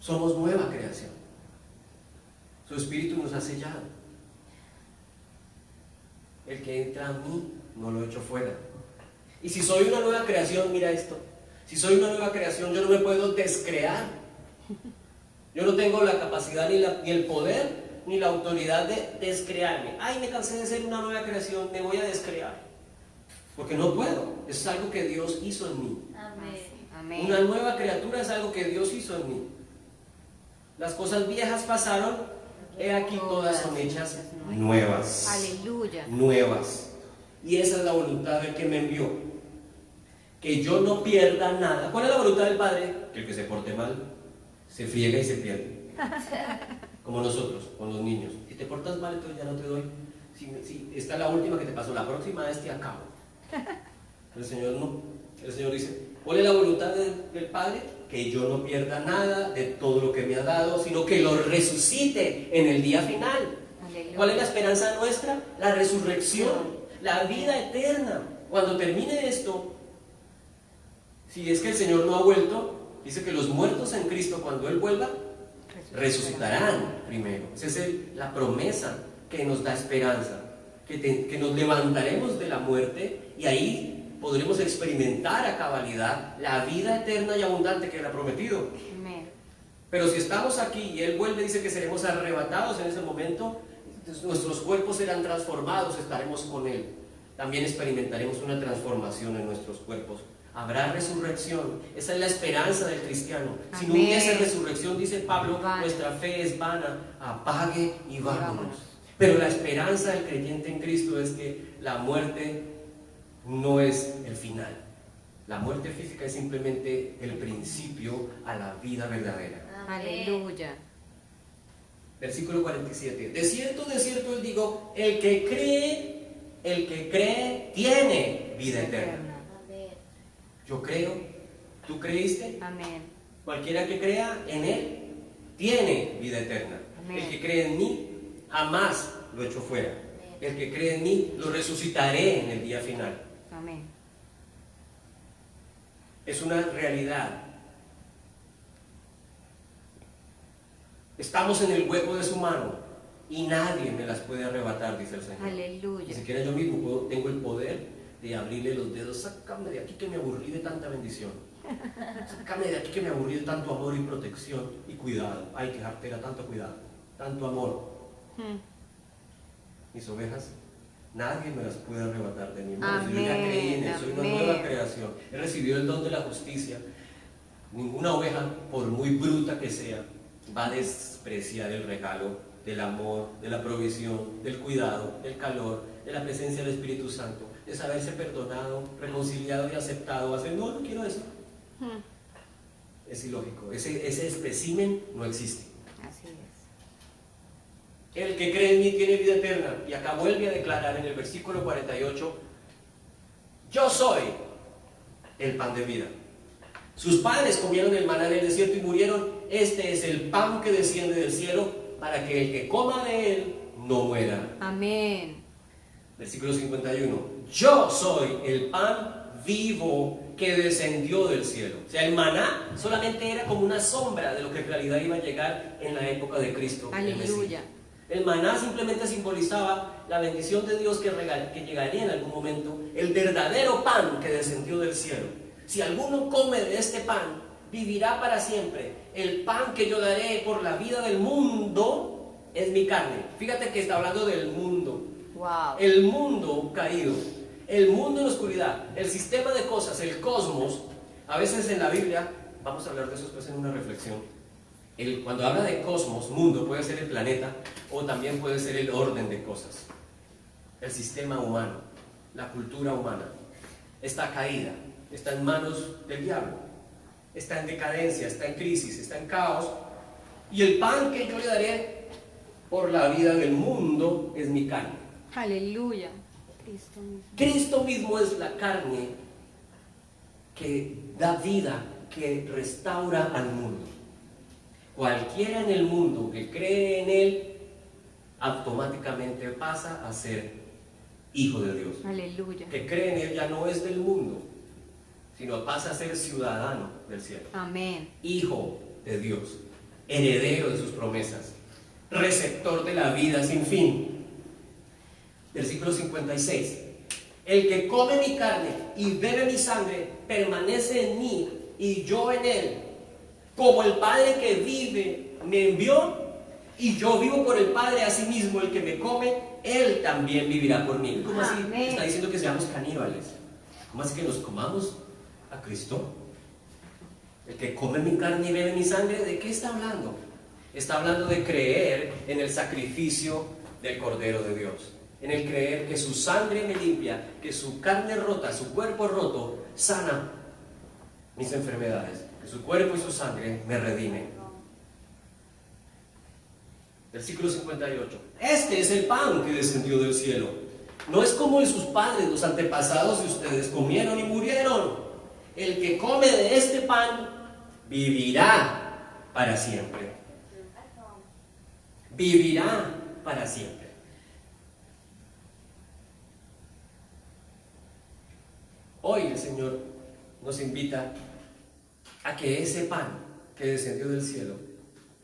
Somos nueva creación. Su Espíritu nos ha sellado. El que entra a mí no lo echo fuera. Y si soy una nueva creación, mira esto. Si soy una nueva creación, yo no me puedo descrear. Yo no tengo la capacidad ni el poder ni la autoridad de descrearme. Ay, me cansé de ser una nueva creación, me voy a descrear. Porque no puedo. Es algo que Dios hizo en mí. Amén. Una nueva criatura es algo que Dios hizo en mí. Las cosas viejas pasaron, he aquí todas son hechas nuevas. Aleluya. Nuevas. Y esa es la voluntad del que me envió. Que yo no pierda nada. ¿Cuál es la voluntad del Padre? Que el que se porte mal se friega y se pierde. Como nosotros, con los niños. Si te portas mal, entonces ya no te doy. Si esta es la última que te pasó, la próxima es te acabo. El Señor no. El Señor dice, ¿cuál es la voluntad del Padre? Que yo no pierda nada de todo lo que me ha dado, sino que lo resucite en el día final. Aleluya. ¿Cuál es la esperanza nuestra? La resurrección, la vida eterna. Cuando termine esto, si es que el Señor no ha vuelto, dice que los muertos en Cristo, cuando Él vuelva, resucitarán primero. Esa es la promesa que nos da esperanza, que nos levantaremos de la muerte y ahí podremos experimentar a cabalidad la vida eterna y abundante que Él ha prometido. Amén. Pero si estamos aquí y Él vuelve, dice que seremos arrebatados en ese momento, entonces nuestros cuerpos serán transformados, estaremos con Él. También experimentaremos una transformación en nuestros cuerpos. Habrá resurrección. Esa es la esperanza del cristiano. Si no Amén. hubiese resurrección, dice Pablo, Vana. nuestra fe es vana, apague y vámonos. Pero la esperanza del creyente en Cristo es que la muerte no es el final. La muerte física es simplemente el principio a la vida verdadera. Aleluya. Versículo 47. De cierto, os digo, el que cree, tiene vida eterna. Yo creo, ¿tú creíste? Amén. Cualquiera que crea en Él, tiene vida eterna. Amén. El que cree en mí, jamás lo echo fuera. El que cree en mí, lo resucitaré en el día final. Amén. Es una realidad. Estamos en el hueco de su mano y nadie me las puede arrebatar, dice el Señor. Ni Aleluya. siquiera yo mismo tengo el poder de abrirle los dedos. Sácame de aquí que me aburrí de tanta bendición. Sácame de aquí que me aburrí de tanto amor y protección y cuidado. Ay, que jartera, tanto cuidado, tanto amor. Mis ovejas Nadie me las puede arrebatar de mi mano. Yo ya Amén, creí en eso, soy una amén. nueva creación. He recibido el don de la justicia. Ninguna oveja, por muy bruta que sea, va a despreciar el regalo del amor, de la provisión, del cuidado, del calor, de la presencia del Espíritu Santo, de saberse perdonado, reconciliado y aceptado. Va a decir, no, no quiero eso. Es ilógico. Ese espécimen no existe. Así es. El que cree en mí tiene vida eterna. Y acá vuelve a declarar en el versículo 48, yo soy el pan de vida. Sus padres comieron el maná en el desierto y murieron. Este es el pan que desciende del cielo para que el que coma de él no muera. Amén. Versículo 51, yo soy el pan vivo que descendió del cielo. O sea, el maná solamente era como una sombra de lo que en realidad iba a llegar en la época de Cristo. el Mesías. Aleluya. El maná simplemente simbolizaba la bendición de Dios que llegaría en algún momento, el verdadero pan que descendió del cielo. Si alguno come de este pan, vivirá para siempre. El pan que yo daré por la vida del mundo es mi carne. Fíjate que está hablando del mundo. Wow. El mundo caído, el mundo en oscuridad, el sistema de cosas, el cosmos. A veces en la Biblia, vamos a hablar de eso después en una reflexión, cuando habla de cosmos, mundo, puede ser el planeta o también puede ser el orden de cosas. El sistema humano, la cultura humana, está caída, está en manos del diablo, está en decadencia, está en crisis, está en caos. Y el pan que yo le daré por la vida del mundo es mi carne. Aleluya. Cristo mismo. Cristo mismo es la carne que da vida, que restaura al mundo. Cualquiera en el mundo que cree en Él, automáticamente pasa a ser hijo de Dios. Aleluya. Que cree en Él ya no es del mundo, sino pasa a ser ciudadano del cielo. Amén. Hijo de Dios, heredero de sus promesas, receptor de la vida sin fin. Versículo 56. El que come mi carne y bebe mi sangre permanece en mí y yo en él. Como el Padre que vive me envió y yo vivo por el Padre, asimismo el que me come, él también vivirá por mí. ¿Cómo así? Amén. Está diciendo que seamos caníbales. ¿Cómo así que nos comamos a Cristo? El que come mi carne y bebe mi sangre, ¿de qué está hablando? Está hablando de creer en el sacrificio del Cordero de Dios, en el creer que su sangre me limpia, que su carne rota, su cuerpo roto, sana mis enfermedades, que su cuerpo y su sangre me redimen. Versículo 58. Este es el pan que descendió del cielo. No es como el sus padres, los antepasados de ustedes comieron y murieron. El que come de este pan vivirá para siempre. Vivirá para siempre. Hoy el Señor nos invita a que ese pan que descendió del cielo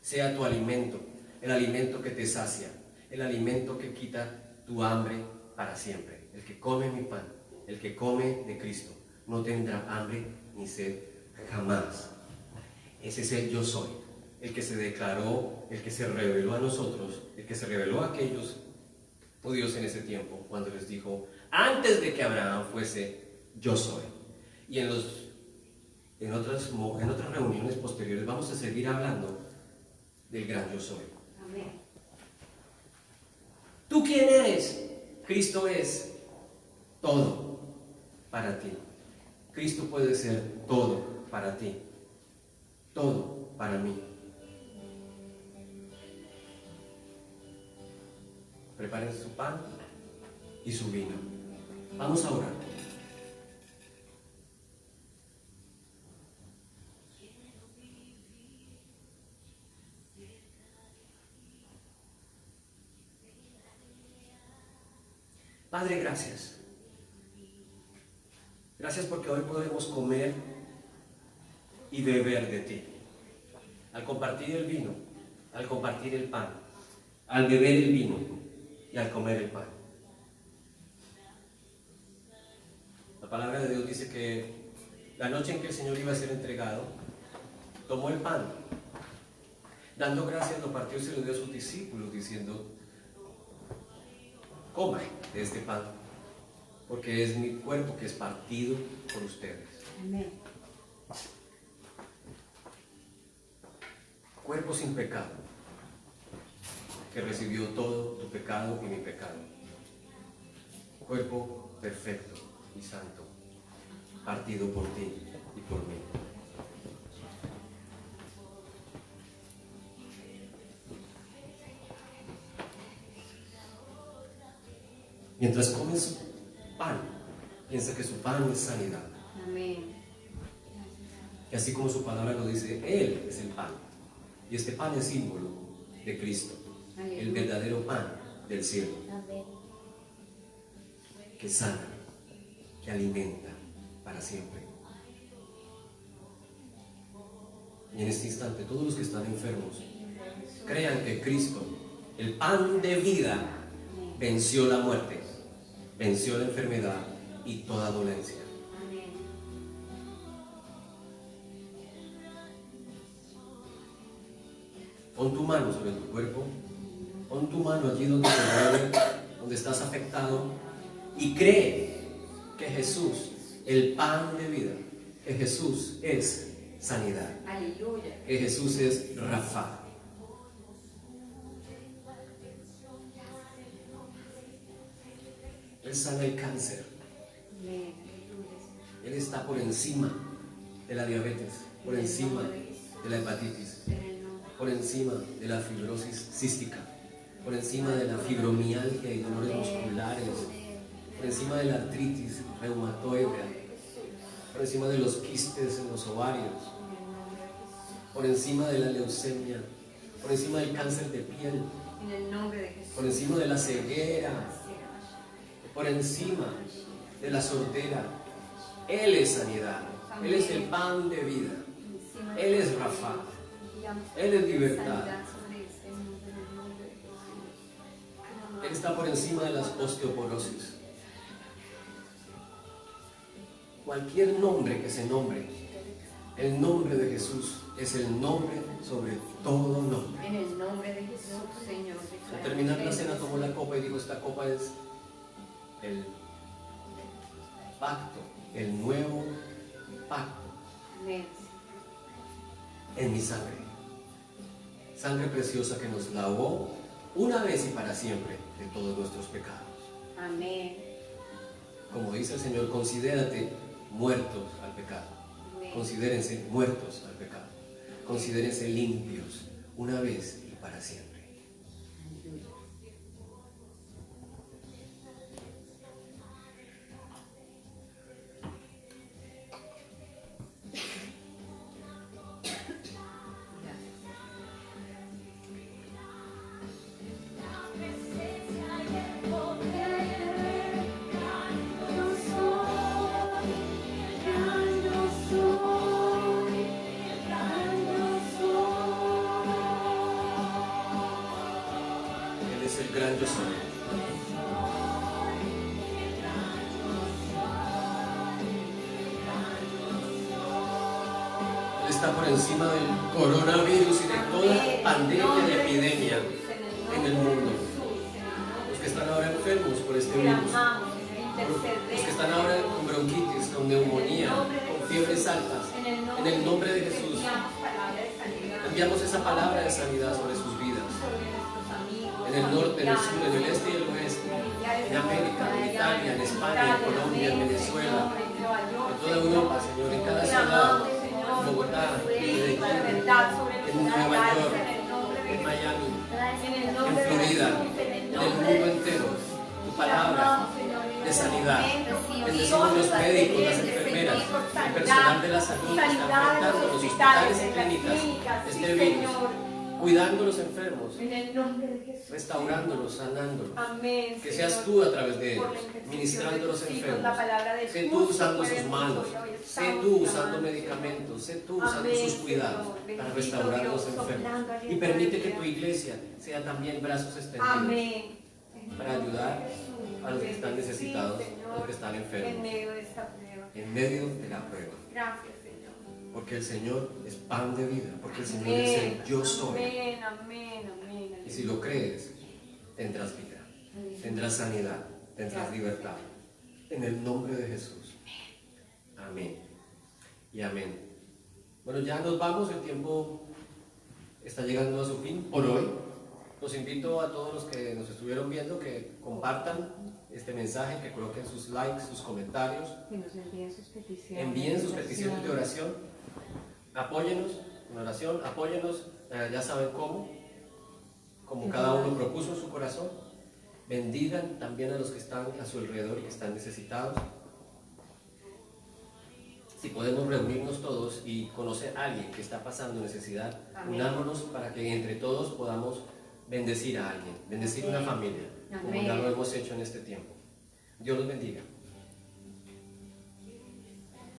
sea tu alimento, el alimento que te sacia, el alimento que quita tu hambre para siempre. El que come mi pan, el que come de Cristo, no tendrá hambre ni sed jamás. Ese es el yo soy, el que se declaró, el que se reveló a nosotros, el que se reveló a aquellos judíos en ese tiempo, cuando les dijo, antes de que Abraham fuese, yo soy. Y en otras reuniones posteriores vamos a seguir hablando del gran yo soy. Amén. ¿Tú quién eres? Cristo es todo para ti. Cristo puede ser todo para ti, todo para mí. Preparen su pan y su vino. Vamos a orar. Padre, gracias. Gracias porque hoy podemos comer y beber de ti. Al compartir el vino, al compartir el pan, al beber el vino y al comer el pan. La palabra de Dios dice que la noche en que el Señor iba a ser entregado, tomó el pan, dando gracias, lo partió y se lo dio a sus discípulos, diciendo: Coman de este pan, porque es mi cuerpo que es partido por ustedes. Amén. Cuerpo sin pecado, que recibió todo tu pecado y mi pecado. Cuerpo perfecto y santo, partido por ti y por mí. Mientras comes su pan, piensa que su pan es sanidad. Amén. Y así como su palabra lo dice, Él es el pan. Y este pan es símbolo de Cristo, el verdadero pan del cielo, Amén. que sana, que alimenta para siempre. Y en este instante, todos los que están enfermos, crean que Cristo, el pan de vida, venció la muerte, venció la enfermedad y toda dolencia. Amén. Pon tu mano sobre tu cuerpo, pon tu mano allí donde te duele, donde estás afectado, y cree que Jesús, el pan de vida, que Jesús es sanidad, Aleluya. que Jesús es Rafa. Él sana el cáncer, Amén. Él está por encima de la diabetes, por encima de la hepatitis, por encima de la fibrosis cística, por encima de la fibromialgia y dolores musculares, por encima de la artritis reumatoidea, por encima de los quistes en los ovarios, por encima de la leucemia, por encima del cáncer de piel, En el nombre de Jesús. por encima de la ceguera, por encima de la sordera. Él es sanidad, Él es el pan de vida, Él es Rafa, Él es libertad. Él está por encima de las osteoporosis. Cualquier nombre que se nombre, el nombre de Jesús es el nombre sobre todo nombre. En el nombre de Jesús, Señor. Al terminar la cena tomó la copa y dijo, esta copa es el pacto, el nuevo pacto Amén. en mi sangre. Sangre preciosa que nos lavó una vez y para siempre de todos nuestros pecados. Amén. Como dice el Señor, considérate muertos al pecado. Amén. Considérense muertos al pecado. Considérense limpios una vez y para siempre. Él es el gran yo soy. Él está por encima del coronavirus y de toda pandemia y epidemia en el mundo. Los que están ahora enfermos por este virus, los que están ahora con bronquitis, con neumonía, con fiebres altas, en el nombre de Jesús, enviamos esa palabra de sanidad sobre sus vidas. En el norte, en el sur, en el este y el oeste, en América, en Italia, en España, en Colombia, en Venezuela, en toda Europa, Señor, en cada ciudad, en Bogotá, en Medellín, en Nueva York, en Miami, en Florida, en el mundo entero. Tu palabra de sanidad. Bendecimos los médicos, las enfermeras, el personal de la salud que está enfrentando los hospitales y clínicas este virus, cuidando a los enfermos, En el nombre de Jesús. restaurándolos, sanándolos. Amén. Que seas Señor. tú a través de ellos, Por la intercesión ministrando a los de tus hijos, enfermos. la palabra del Sé tú justo usando puede sus manos, mucho, hoy sé estamos tú usando clamando. medicamentos, sé tú usando Amén, sus cuidados Señor. para Bendito restaurar a los Dios, enfermos. soplando Y aliento permite de que vida. tu iglesia sea también brazos extendidos Amén. para ayudar a los que están necesitados, Sí, a los que están en enfermos, medio de esta prueba. en medio de la prueba. Gracias, Señor. Porque el Señor es pan de vida, porque el Señor es el yo soy. Amén, amén, amén. Y si lo crees, tendrás vida. tendrás sanidad, tendrás libertad. En el nombre de Jesús. Amén. Y amén. Bueno, ya nos vamos, el tiempo está llegando a su fin por hoy. Los invito a todos los que nos estuvieron viendo que compartan este mensaje, que coloquen sus likes, sus comentarios, Que nos envíen sus peticiones. envíen sus peticiones de oración, apóyennos en oración, apóyennos, ya saben cómo, como cada uno propuso en su corazón. Bendigan también a los que están a su alrededor y que están necesitados. Si podemos reunirnos todos y conocer a alguien que está pasando necesidad, Amén. unámonos para que entre todos podamos bendecir a alguien, bendecir una familia, como ya lo hemos hecho en este tiempo. Dios los bendiga.